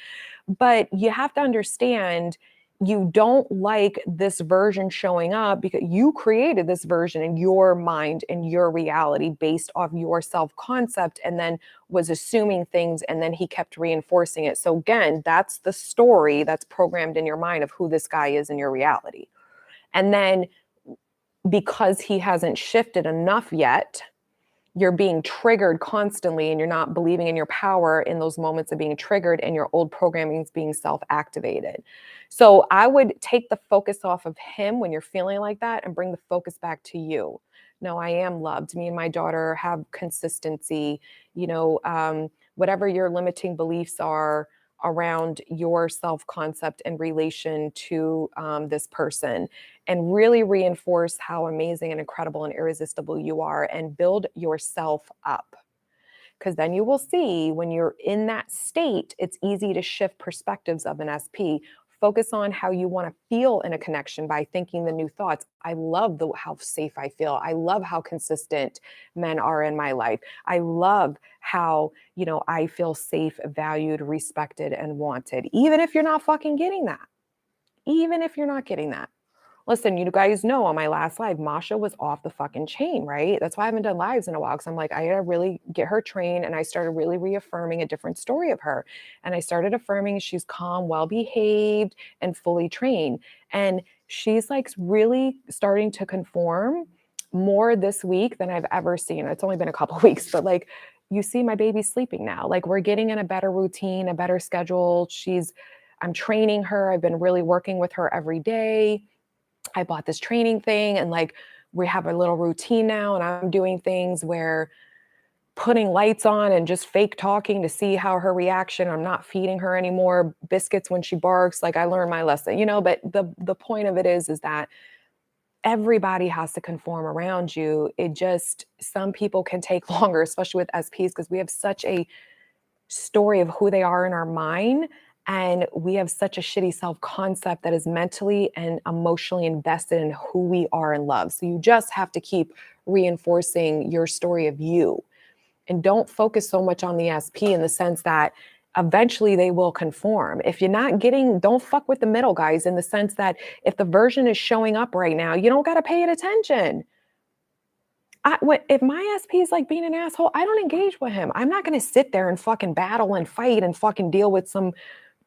S1: But you have to understand you don't like this version showing up because you created this version in your mind and your reality based off your self concept, and then was assuming things, and then he kept reinforcing it. So again, that's the story that's programmed in your mind of who this guy is in your reality. And then because he hasn't shifted enough yet, you're being triggered constantly and you're not believing in your power in those moments of being triggered, and your old programming is being self-activated. So I would take the focus off of him when you're feeling like that and bring the focus back to you. No, I am loved. Me and my daughter have consistency. Whatever your limiting beliefs are around your self-concept in relation to this person, and really reinforce how amazing and incredible and irresistible you are, and build yourself up. Because then you will see when you're in that state, it's easy to shift perspectives of an SP. Focus on how you want to feel in a connection by thinking the new thoughts. I love how safe I feel. I love how consistent men are in my life. I love how, I feel safe, valued, respected, and wanted, even if you're not fucking getting that. Even if you're not getting that. Listen, you guys know on my last live, Masha was off the fucking chain, right? That's why I haven't done lives in a while, because I'm like, I gotta really get her trained. And I started really reaffirming a different story of her. And I started affirming she's calm, well behaved, and fully trained. And she's like really starting to conform more this week than I've ever seen. It's only been a couple of weeks, but like, you see my baby's sleeping now. Like, we're getting in a better routine, a better schedule. I'm training her. I've been really working with her every day. I bought this training thing, and like we have a little routine now, and I'm doing things where putting lights on and just fake talking to see how her reaction. I'm not feeding her anymore biscuits when she barks. Like, I learned my lesson, but the point of it is that everybody has to conform around you. Some people can take longer, especially with SPs, because we have such a story of who they are in our mind. And we have such a shitty self concept that is mentally and emotionally invested in who we are in love. So you just have to keep reinforcing your story of you, and don't focus so much on the SP, in the sense that eventually they will conform. If you're not getting, don't fuck with the middle, guys, in the sense that if the version is showing up right now, you don't got to pay it attention. If my SP is like being an asshole, I don't engage with him. I'm not going to sit there and fucking battle and fight and fucking deal with some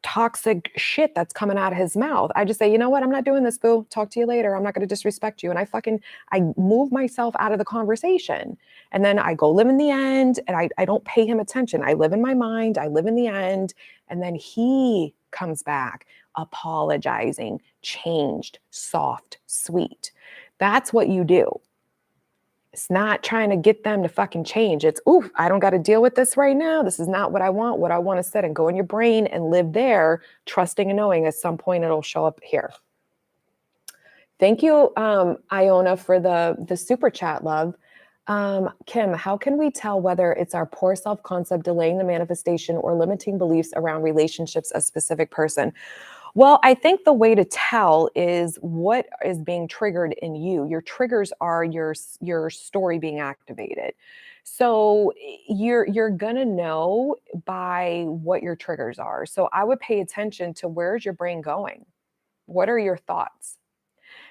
S1: toxic shit that's coming out of his mouth. I just say, you know what? I'm not doing this, boo. Talk to you later. I'm not going to disrespect you. And I move myself out of the conversation. And then I go live in the end, and I don't pay him attention. I live in my mind. I live in the end. And then he comes back apologizing, changed, soft, sweet. That's what you do. It's not trying to get them to fucking change. It's, oof, I don't got to deal with this right now. This is not what I want. What I want to set and go in your brain and live there, trusting and knowing at some point it'll show up here. Thank you, Iona, for the super chat, love. Kim, how can we tell whether it's our poor self-concept delaying the manifestation or limiting beliefs around relationships, a specific person? Well, I think the way to tell is what is being triggered in you. Your triggers are your story being activated. So you're gonna know by what your triggers are. So I would pay attention to, where's your brain going? What are your thoughts?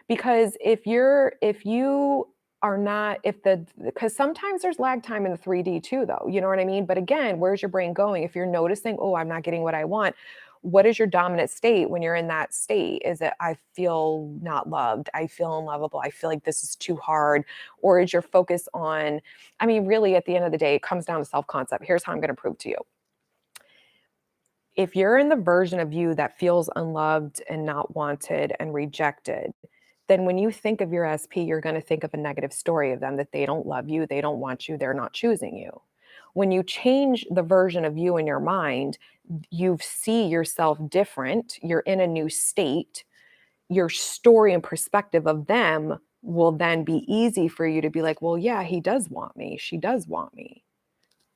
S1: Because if you are not, because sometimes there's lag time in the 3D too, though, you know what I mean? But again, where's your brain going? If you're noticing, oh, I'm not getting what I want, what is your dominant state when you're in that state? Is it, I feel not loved, I feel unlovable, I feel like this is too hard? Or is your focus on, I mean, really at the end of the day, it comes down to self-concept. Here's how I'm going to prove to you. If you're in the version of you that feels unloved and not wanted and rejected, then when you think of your SP, you're going to think of a negative story of them, that they don't love you, they don't want you, they're not choosing you. When you change the version of you in your mind, you see yourself different, you're in a new state, your story and perspective of them will then be easy for you to be like, well, yeah, he does want me, she does want me,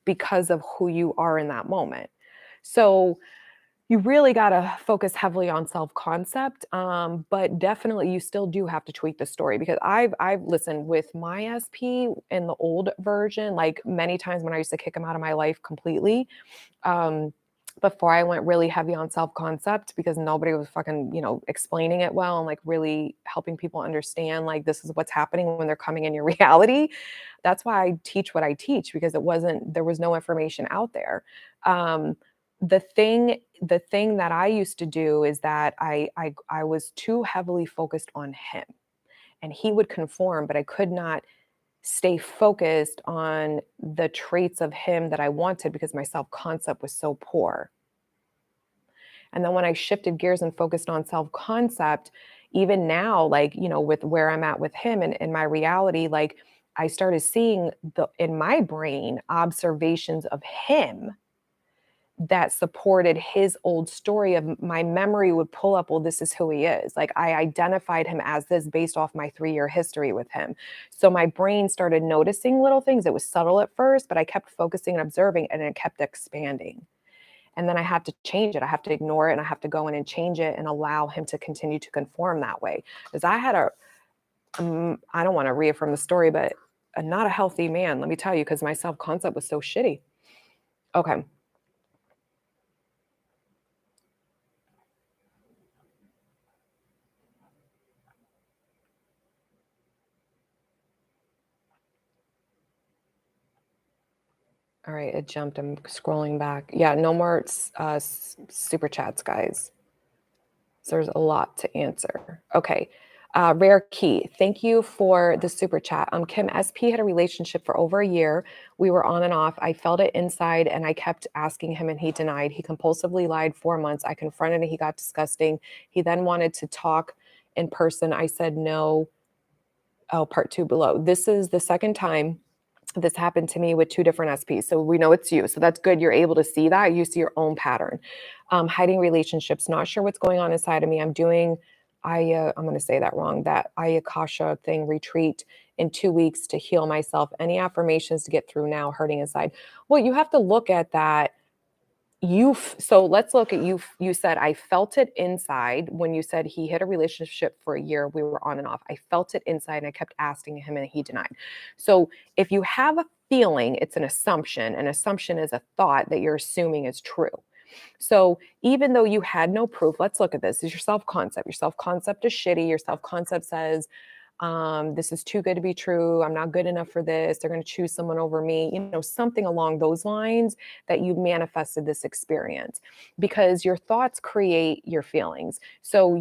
S1: because of who you are in that moment. So you really got to focus heavily on self-concept, but definitely you still do have to tweak the story, because I've listened with my SP in the old version, like many times when I used to kick him out of my life completely, um, before I went really heavy on self-concept, because nobody was fucking, explaining it well and like really helping people understand like this is what's happening when they're coming in your reality. That's why I teach what I teach, because there was no information out there. Um, the thing that I used to do is that I was too heavily focused on him, and he would conform, but I could not stay focused on the traits of him that I wanted, because my self-concept was so poor. And then when I shifted gears and focused on self-concept, even now, like, with where I'm at with him and in my reality, like I started seeing in my brain observations of him that supported his old story. Of my memory would pull up, well, this is who he is. Like I identified him as this based off my 3-year history with him. So my brain started noticing little things. It was subtle at first, but I kept focusing and observing, and it kept expanding. And then I had to change it. I have to ignore it, and I have to go in and change it and allow him to continue to conform that way. Because I had I don't want to reaffirm the story, but not a healthy man, let me tell you, because my self-concept was so shitty. Okay. All right, it jumped. I'm scrolling back. Yeah, no more super chats, guys. So there's a lot to answer. Okay. Rare Key, thank you for the super chat. Kim SP had a relationship for over a year. We were on and off. I felt it inside, and I kept asking him and he denied. He compulsively lied 4 months. I confronted and he got disgusting. He then wanted to talk in person. I said no. Oh, part 2 below. This is the second time this happened to me with 2 different SPs. So we know it's you. So that's good. You're able to see that. You see your own pattern. Hiding relationships, not sure what's going on inside of me. I'm doing, I'm going to say that wrong, that Ayakasha thing retreat in 2 weeks to heal myself. Any affirmations to get through now, hurting inside? Well, you have to look at that. So let's look at you said I felt it inside. When you said he had a relationship for a year, we were on and off, I felt it inside and I kept asking him and he denied. So if you have a feeling, it's an assumption. An assumption is a thought that you're assuming is true. So even though you had no proof, let's look at this. This is your self-concept. Your self-concept is shitty. Your self-concept says, this is too good to be true. I'm not good enough for this. They're going to choose someone over me. Something along those lines, that you manifested this experience, because your thoughts create your feelings. So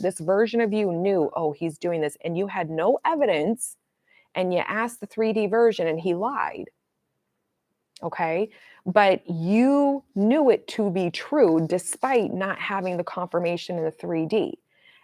S1: this version of you knew, oh, he's doing this, and you had no evidence, and you asked the 3D version and he lied. Okay. But you knew it to be true despite not having the confirmation in the 3D.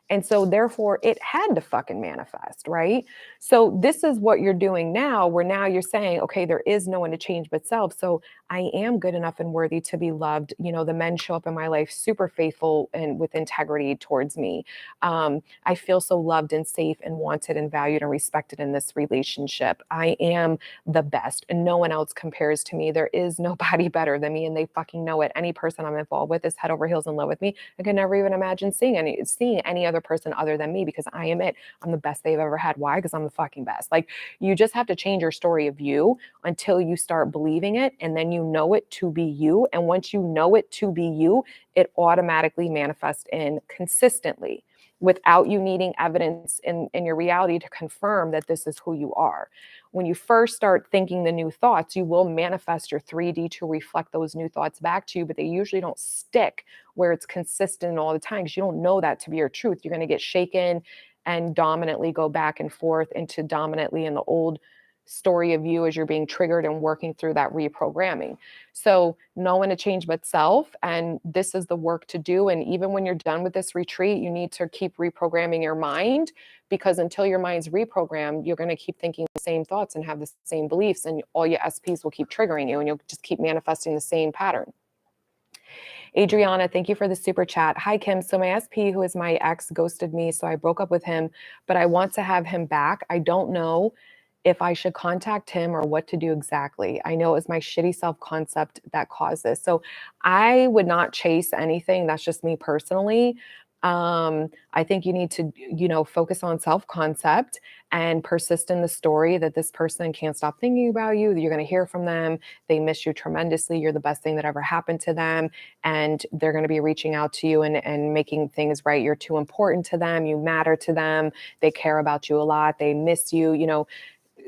S1: And so therefore it had to fucking manifest, right? So this is what you're doing now, where now you're saying, okay, there is no one to change but self. So I am good enough and worthy to be loved. The men show up in my life super faithful and with integrity towards me. I feel so loved and safe and wanted and valued and respected in this relationship. I am the best, and no one else compares to me. There is nobody better than me, and they fucking know it. Any person I'm involved with is head over heels in love with me. I can never even imagine seeing any other person other than me, because I am it. I'm the best they've ever had. Why? Because I'm the fucking best. Like, you just have to change your story of you until you start believing it, and then you know it to be you. And once you know it to be you, it automatically manifests in consistently. without you needing evidence in your reality to confirm that this is who you are. When you first start thinking the new thoughts, you will manifest your 3D to reflect those new thoughts back to you, but they usually don't stick where it's consistent all the time because you don't know that to be your truth. You're going to get shaken and dominantly go back and forth into dominantly in the old story of you as you're being triggered and working through that reprogramming. So no one to change but self. And this is the work to do. And even when you're done with this retreat, you need to keep reprogramming your mind, because until your mind's reprogrammed, you're going to keep thinking the same thoughts and have the same beliefs, and all your SPs will keep triggering you and you'll just keep manifesting the same pattern. Adriana, thank you for the super chat. Hi, Kim. So my SP, who is my ex, ghosted me, so I broke up with him, but I want to have him back. I don't know if I should contact him or what to do exactly. I know it was my shitty self-concept that caused this. So I would not chase anything. That's just me personally. I think you need to, focus on self-concept and persist in the story that this person can't stop thinking about you, that you're going to hear from them. They miss you tremendously. You're the best thing that ever happened to them. And they're going to be reaching out to you and making things right. You're too important to them. You matter to them. They care about you a lot. They miss you,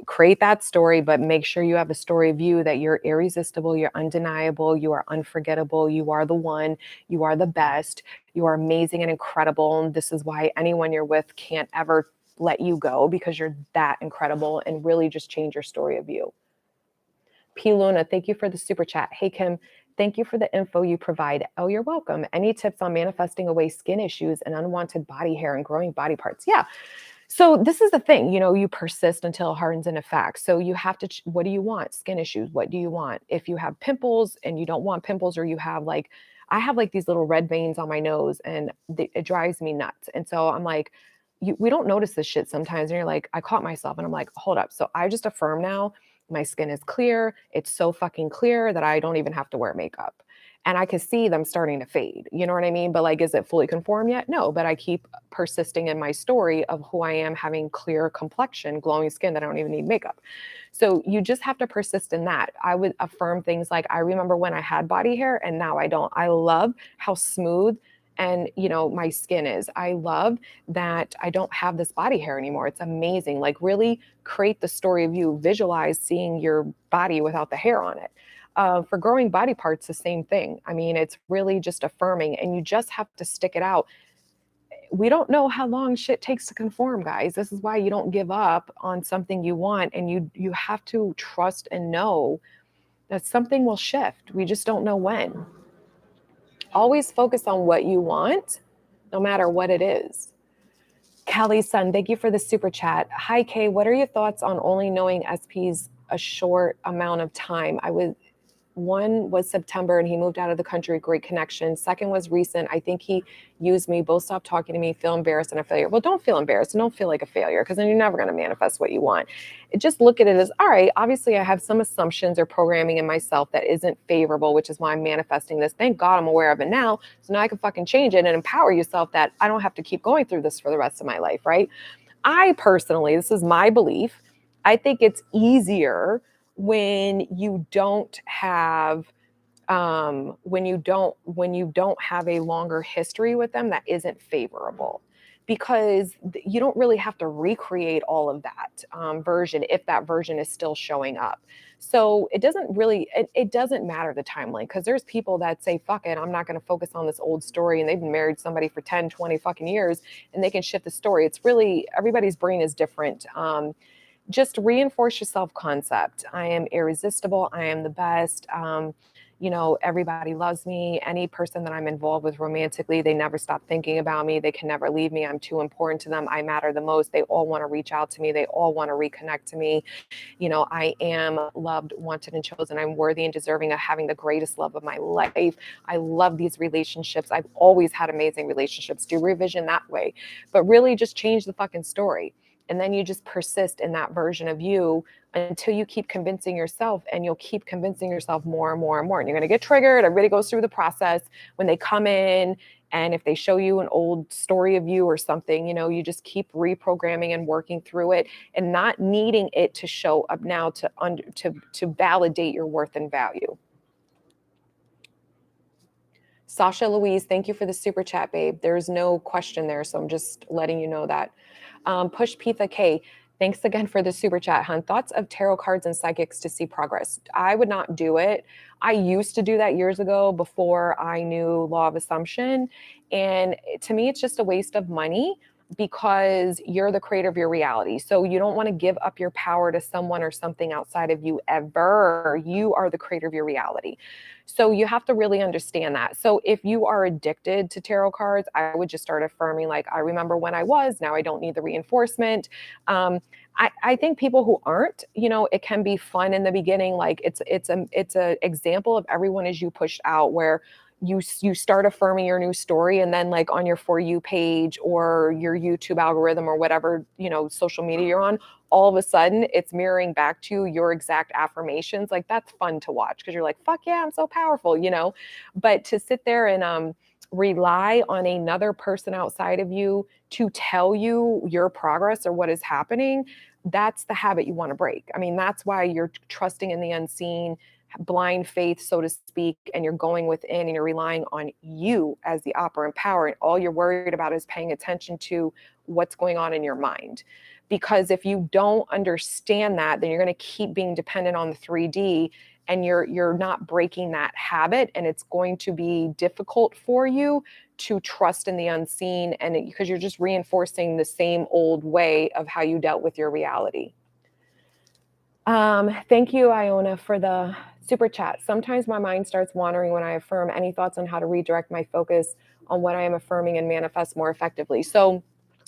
S1: create that story, but make sure you have a story of you that you're irresistible, you're undeniable, you are unforgettable, you are the one, you are the best, you are amazing and incredible. And this is why anyone you're with can't ever let you go, because you're that incredible, and really just change your story of you. P. Luna, thank you for the super chat. Hey, Kim, thank you for the info you provide. Oh, you're welcome. Any tips on manifesting away skin issues and unwanted body hair and growing body parts? Yeah. So this is the thing, you persist until it hardens into fact. So you have to, what do you want? Skin issues. What do you want? If you have pimples and you don't want pimples, or you have I have these little red veins on my nose, and it drives me nuts. And so I'm like, we don't notice this shit sometimes. And you're like, I caught myself, and I'm like, hold up. So I just affirm now, my skin is clear. It's so fucking clear that I don't even have to wear makeup. And I can see them starting to fade. You know what I mean? But is it fully conformed yet? No, but I keep persisting in my story of who I am, having clear complexion, glowing skin, that I don't even need makeup. So you just have to persist in that. I would affirm things like, I remember when I had body hair and now I don't. I love how smooth and my skin is. I love that I don't have this body hair anymore. It's amazing. Really create the story of you, visualize seeing your body without the hair on it. For growing body parts, the same thing. I mean, it's really just affirming, and you just have to stick it out. We don't know how long shit takes to conform, guys. This is why you don't give up on something you want, and you have to trust and know that something will shift. We just don't know when. Always focus on what you want, no matter what it is. Callie's son, thank you for the super chat. Hi, Kay. What are your thoughts on only knowing SPs a short amount of time? One was September and he moved out of the country. Great connection. Second was recent. I think he used me. Both stopped talking to me. Feel embarrassed and a failure. Well, don't feel embarrassed and don't feel like a failure, because then you're never going to manifest what you want. Just look at it as, all right, obviously I have some assumptions or programming in myself that isn't favorable, which is why I'm manifesting this. Thank God I'm aware of it now. So now I can fucking change it and empower yourself that I don't have to keep going through this for the rest of my life, right? I personally, this is my belief, I think it's easier when you don't have when you don't have a longer history with them that isn't favorable, because you don't really have to recreate all of that version if that version is still showing up. So it doesn't matter the timeline, because there's people that say, fuck it, I'm not going to focus on this old story, and they've been married somebody for 10, 20 fucking years, and they can shift the story. It's really, everybody's brain is different. Just reinforce your self-concept. I am irresistible. I am the best. Everybody loves me. Any person that I'm involved with romantically, they never stop thinking about me. They can never leave me. I'm too important to them. I matter the most. They all want to reach out to me. They all want to reconnect to me. I am loved, wanted, and chosen. I'm worthy and deserving of having the greatest love of my life. I love these relationships. I've always had amazing relationships. Do revision that way, but really just change the fucking story. And then you just persist in that version of you until you keep convincing yourself, and you'll keep convincing yourself more and more and more. And you're going to get triggered. Everybody goes through the process when they come in. And if they show you an old story of you or something, you just keep reprogramming and working through it, and not needing it to show up now to validate your worth and value. Sasha Louise, thank you for the super chat, babe. There's no question there, so I'm just letting you know that. Push Pitha K, thanks again for the super chat, hun. Thoughts of tarot cards and psychics to see progress? I would not do it. I used to do that years ago before I knew law of assumption. And to me, it's just a waste of money because you're the creator of your reality. So you don't want to give up your power to someone or something outside of you ever. You are the creator of your reality. So you have to really understand that. So if you are addicted to tarot cards, I would just start affirming, like, I remember when I was, now I don't need the reinforcement. I think people who aren't, it can be fun in the beginning. Like it's a example of everyone as you pushed out, where you start affirming your new story, and then like on your For You page or your YouTube algorithm or whatever social media you're on, all of a sudden it's mirroring back to your exact affirmations. Like that's fun to watch because you're like, fuck yeah, I'm so powerful. But to sit there and rely on another person outside of you to tell you your progress or what is happening, that's the habit you want to break. I mean, that's why you're trusting in the unseen, blind faith, so to speak, and you're going within and you're relying on you as the operant power. And all you're worried about is paying attention to what's going on in your mind. Because if you don't understand that, then you're going to keep being dependent on the 3D, and you're not breaking that habit, and it's going to be difficult for you to trust in the unseen, and because you're just reinforcing the same old way of how you dealt with your reality. Thank you, Iona, for the super chat. Sometimes my mind starts wandering when I affirm. Any thoughts on how to redirect my focus on what I am affirming and manifest more effectively? So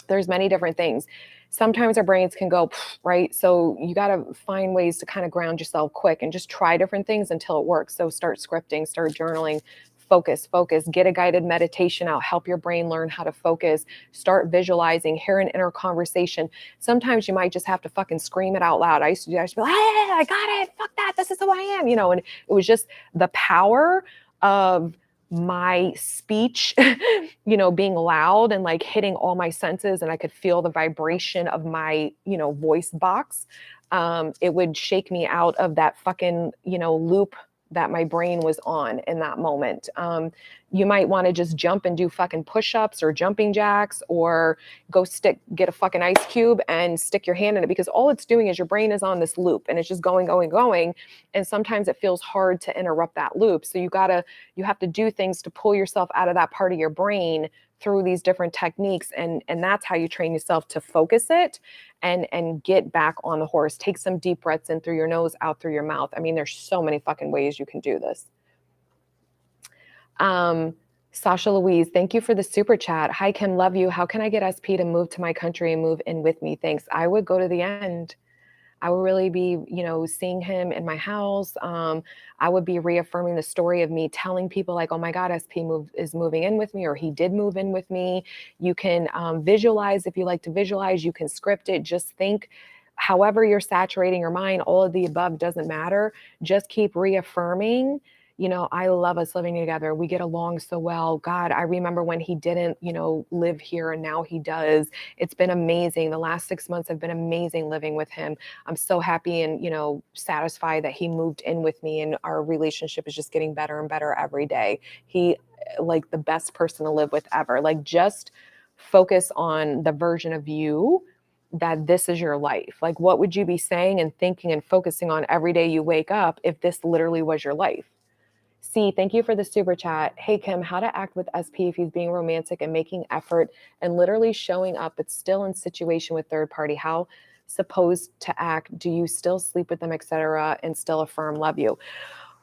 S1: there's many different things. Sometimes our brains can go, right? So you got to find ways to kind of ground yourself quick and just try different things until it works. So start scripting, start journaling, focus, get a guided meditation out, help your brain learn how to focus, start visualizing, hear an inner conversation. Sometimes you might just have to fucking scream it out loud. I used to be like, hey, I got it. Fuck that. This is who I am, and it was just the power of my speech, being loud and like hitting all my senses, and I could feel the vibration of my, voice box. It would shake me out of that fucking, loop that my brain was on in that moment. You might want to just jump and do fucking push-ups or jumping jacks, or go get a fucking ice cube and stick your hand in it, because all it's doing is your brain is on this loop and it's just going. And sometimes it feels hard to interrupt that loop. So you have to do things to pull yourself out of that part of your brain through these different techniques. And that's how you train yourself to focus it and get back on the horse. Take some deep breaths in through your nose, out through your mouth. I mean, there's so many fucking ways you can do this. Sasha Louise, thank you for the super chat. Hi, Kim, love you. How can I get SP to move to my country and move in with me? Thanks. I would go to the end. I would really be, seeing him in my house. I would be reaffirming the story of me telling people like, oh my God, is moving in with me, or he did move in with me. You can visualize if you like to visualize. You can script it. Just think however you're saturating your mind. All of the above doesn't matter. Just keep reaffirming. I love us living together. We get along so well. God, I remember when he didn't, live here, and now he does. It's been amazing. The last 6 months have been amazing living with him. I'm so happy and, satisfied that he moved in with me, and our relationship is just getting better and better every day. He, like, the best person to live with ever. Like, just focus on the version of you that this is your life. Like, what would you be saying and thinking and focusing on every day you wake up if this literally was your life? C, thank you for the super chat. Hey, Kim, how to act with SP if he's being romantic and making effort and literally showing up, but still in situation with third party? How supposed to act? Do you still sleep with them, etc., and still affirm love you?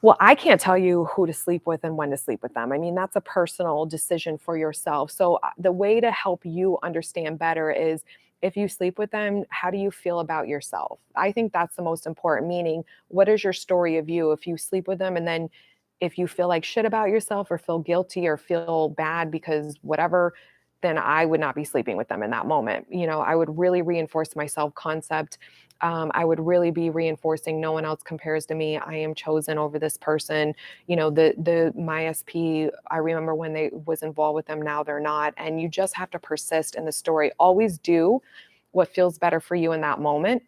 S1: Well, I can't tell you who to sleep with and when to sleep with them. I mean, that's a personal decision for yourself. So the way to help you understand better is, if you sleep with them, how do you feel about yourself? I think that's the most important, meaning, what is your story of you? If you sleep with them and then if you feel like shit about yourself or feel guilty or feel bad because whatever, then I would not be sleeping with them in that moment. I would really reinforce my self-concept. I would really be reinforcing no one else compares to me. I am chosen over this person. My SP, I remember when they was involved with them, now they're not. And you just have to persist in the story. Always do what feels better for you in that moment.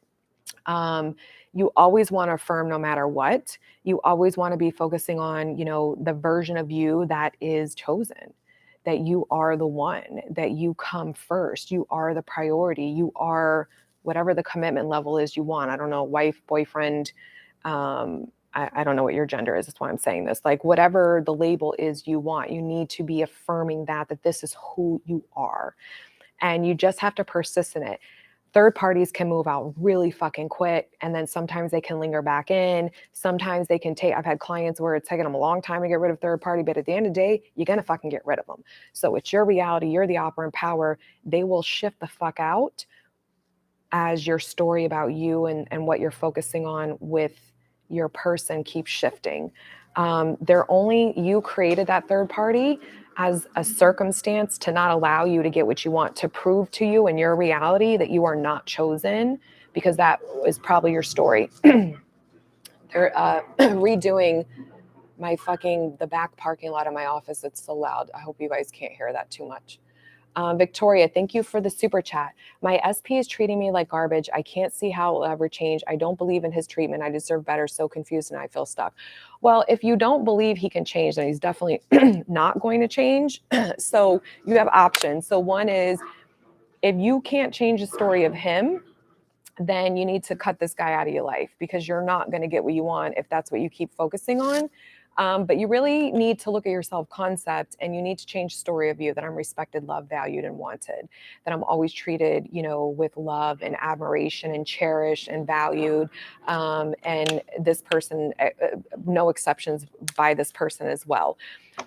S1: You always want to affirm no matter what. You always want to be focusing on, the version of you that is chosen, that you are the one, that you come first. You are the priority. You are whatever the commitment level is you want. I don't know, wife, boyfriend. I don't know what your gender is. That's why I'm saying this. Like whatever the label is you want, you need to be affirming that this is who you are. And you just have to persist in it. Third parties can move out really fucking quick. And then sometimes they can linger back in. Sometimes they can I've had clients where it's taken them a long time to get rid of third party, but at the end of the day, you're going to fucking get rid of them. So it's your reality. You're the operant power. They will shift the fuck out as your story about you and what you're focusing on with your person keeps shifting. You created that third party as a circumstance to not allow you to get what you want, to prove to you in your reality that you are not chosen, because that is probably your story. They're redoing the back parking lot of my office. It's so loud. I hope you guys can't hear that too much. Victoria, thank you for the super chat. My SP is treating me like garbage. I can't see how it will ever change. I don't believe in his treatment. I deserve better. So confused and I feel stuck. Well, if you don't believe he can change, then he's definitely not going to change. So you have options. So one is, if you can't change the story of him, then you need to cut this guy out of your life, because you're not going to get what you want if that's what you keep focusing on. But you really need to look at your self-concept, and you need to change the story of you, that I'm respected, loved, valued, and wanted, that I'm always treated, with love and admiration and cherished and valued. And this person, no exceptions by this person as well.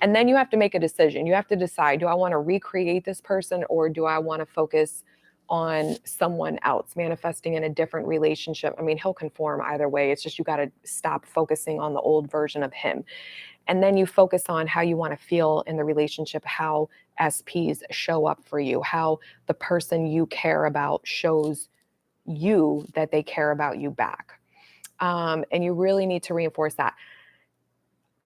S1: And then you have to make a decision. You have to decide, do I want to recreate this person, or do I want to focus on someone else, manifesting in a different relationship? I mean, he'll conform either way. It's just, you got to stop focusing on the old version of him. And then you focus on how you want to feel in the relationship, how SPs show up for you, how the person you care about shows you that they care about you back. And you really need to reinforce that.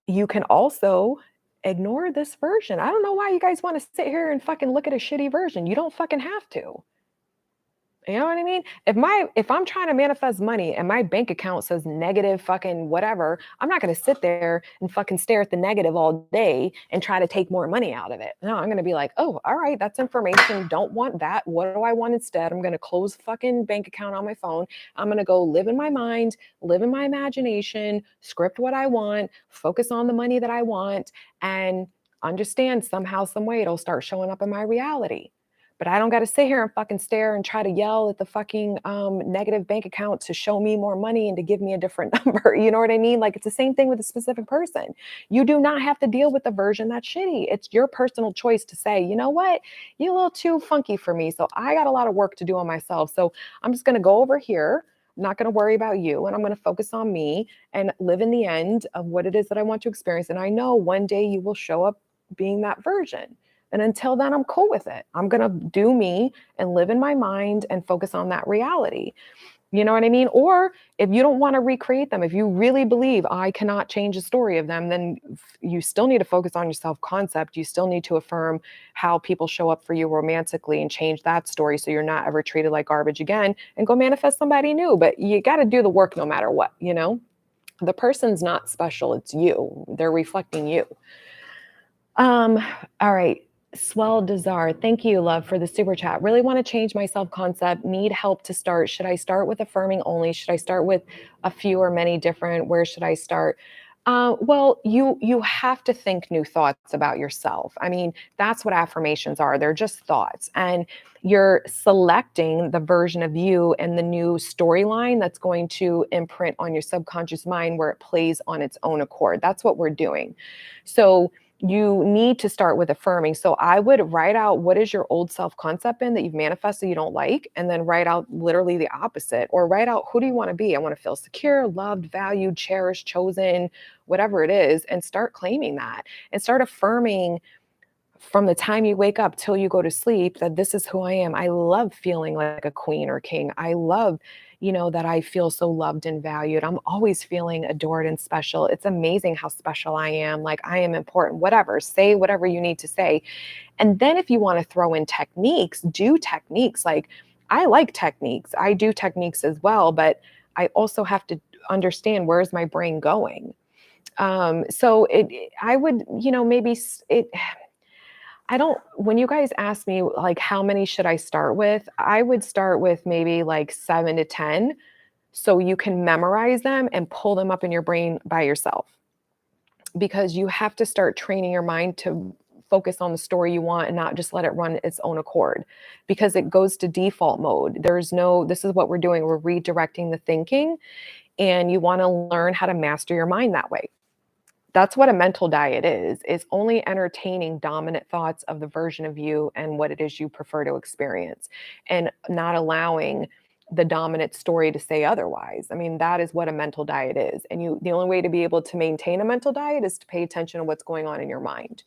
S1: You can also ignore this version. I don't know why you guys want to sit here and fucking look at a shitty version. You don't fucking have to. You know what I mean? If I'm trying to manifest money and my bank account says negative fucking whatever, I'm not going to sit there and fucking stare at the negative all day and try to take more money out of it. No, I'm going to be like, oh, all right, that's information. Don't want that. What do I want instead? I'm going to close fucking bank account on my phone. I'm going to go live in my mind, live in my imagination, script what I want, focus on the money that I want, and understand somehow, some way it'll start showing up in my reality. But I don't got to sit here and fucking stare and try to yell at the fucking negative bank account to show me more money and to give me a different number. You know what I mean? Like, it's the same thing with a specific person. You do not have to deal with the version that's shitty. It's your personal choice to say, you know what? You're a little too funky for me. So I got a lot of work to do on myself. So I'm just going to go over here. I'm not going to worry about you. And I'm going to focus on me and live in the end of what it is that I want to experience. And I know one day you will show up being that version. And until then, I'm cool with it. I'm going to do me and live in my mind and focus on that reality. You know what I mean? Or if you don't want to recreate them, if you really believe I cannot change the story of them, then you still need to focus on your self-concept. You still need to affirm how people show up for you romantically and change that story so you're not ever treated like garbage again, and go manifest somebody new. But you got to do the work no matter what, The person's not special. It's you. They're reflecting you. All right. Swell Desire. Thank you, love, for the super chat. Really want to change my self-concept. Need help to start. Should I start with affirming only? Should I start with a few or many different? Where should I start? Well, you have to think new thoughts about yourself. I mean, that's what affirmations are. They're just thoughts. And you're selecting the version of you and the new storyline that's going to imprint on your subconscious mind, where it plays on its own accord. That's what we're doing. So you need to start with affirming. So I would write out, what is your old self-concept in that you've manifested you don't like, and then write out literally the opposite, or write out, who do you want to be? I want to feel secure, loved, valued, cherished, chosen, whatever it is, and start claiming that, and start affirming from the time you wake up till you go to sleep that this is who I am. I love feeling like a queen or king. I love, that I feel so loved and valued. I'm always feeling adored and special. It's amazing how special I am. Like, I am important, whatever. Say whatever you need to say. And then if you want to throw in techniques, do techniques. Like, I like techniques. I do techniques as well, but I also have to understand, where's my brain going? I would, maybe I don't, when you guys ask me, like, how many should I start with? I would start with maybe like 7 to 10, so you can memorize them and pull them up in your brain by yourself, because you have to start training your mind to focus on the story you want and not just let it run its own accord, because it goes to default mode. This is what we're doing. We're redirecting the thinking, and you want to learn how to master your mind that way. That's what a mental diet is only entertaining dominant thoughts of the version of you and what it is you prefer to experience, and not allowing the dominant story to say otherwise. I mean, that is what a mental diet is. And the only way to be able to maintain a mental diet is to pay attention to what's going on in your mind.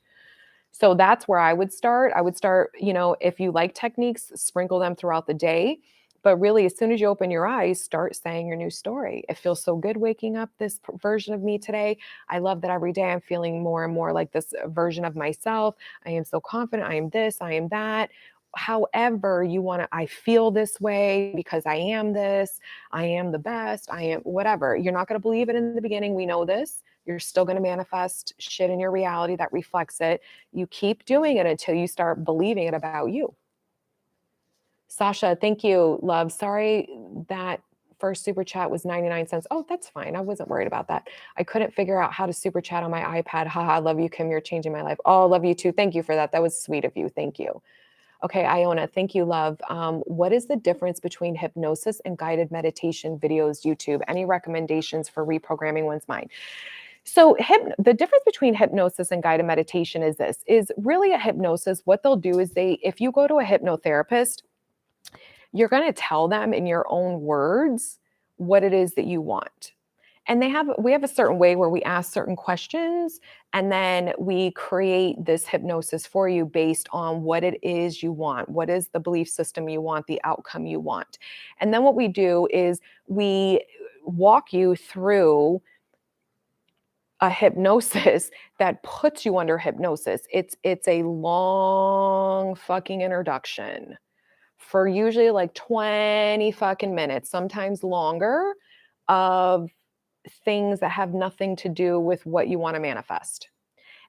S1: So that's where I would start. I would start, if you like techniques, sprinkle them throughout the day. But really, as soon as you open your eyes, start saying your new story. It feels so good waking up this version of me today. I love that every day I'm feeling more and more like this version of myself. I am so confident. I am this, I am that. However, I feel this way because I am this, I am the best, I am whatever. You're not going to believe it in the beginning. We know this. You're still going to manifest shit in your reality that reflects it. You keep doing it until you start believing it about you. Sasha, thank you, love. Sorry that first super chat was 99 cents. Oh, that's fine. I wasn't worried about that. I couldn't figure out how to super chat on my iPad. Haha, love you, Kim. You're changing my life. Oh, love you too. Thank you for that. That was sweet of you. Thank you. Okay, Iona, thank you, love. What is the difference between hypnosis and guided meditation videos, YouTube? Any recommendations for reprogramming one's mind? So the difference between hypnosis and guided meditation is really a hypnosis. What they'll do is if you go to a hypnotherapist, you're going to tell them in your own words what it is that you want. And we have a certain way where we ask certain questions, and then we create this hypnosis for you based on what it is you want. What is the belief system you want, the outcome you want? And then what we do is we walk you through a hypnosis that puts you under hypnosis. It's a long fucking introduction for usually like 20 fucking minutes, sometimes longer, of things that have nothing to do with what you want to manifest.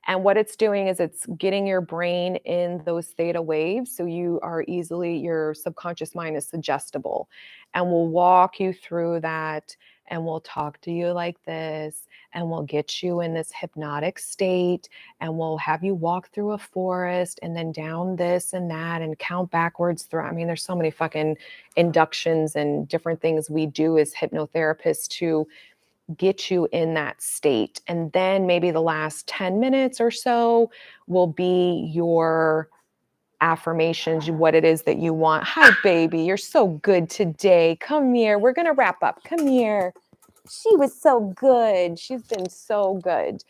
S1: And what it's doing is it's getting your brain in those theta waves. So your subconscious mind is suggestible. And we'll walk you through that, and we'll talk to you like this, and we'll get you in this hypnotic state, and we'll have you walk through a forest and then down this and that and count backwards through. I mean, there's so many fucking inductions and different things we do as hypnotherapists to get you in that state. And then maybe the last 10 minutes or so will be your affirmations, what it is that you want. Hi, baby. You're so good today. Come here. We're going to wrap up. Come here. She was so good. She's been so good.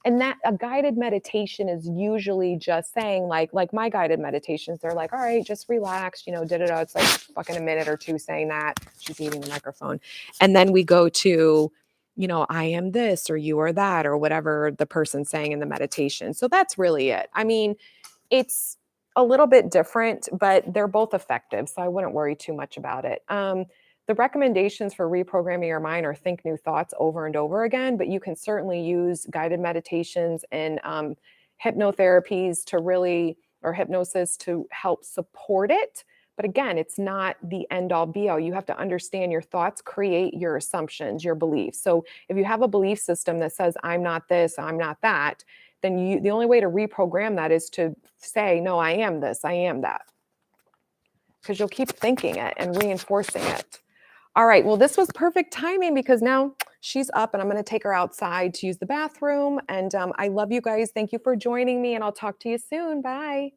S1: And that a guided meditation is usually just saying like my guided meditations, they're like, all right, just relax, It's like fucking a minute or two saying that. She's eating the microphone. And then we go to, I am this, or you are that, or whatever the person's saying in the meditation. So that's really it. I mean, it's a little bit different, but they're both effective. So I wouldn't worry too much about it. The recommendations for reprogramming your mind are think new thoughts over and over again, but you can certainly use guided meditations and hypnotherapies or hypnosis to help support it. But again, it's not the end all be all. You have to understand your thoughts create your assumptions, your beliefs. So if you have a belief system that says, I'm not this, I'm not that, then the only way to reprogram that is to say, no, I am this, I am that. Because you'll keep thinking it and reinforcing it. All right, well, this was perfect timing because now she's up and I'm going to take her outside to use the bathroom. And I love you guys. Thank you for joining me, and I'll talk to you soon. Bye.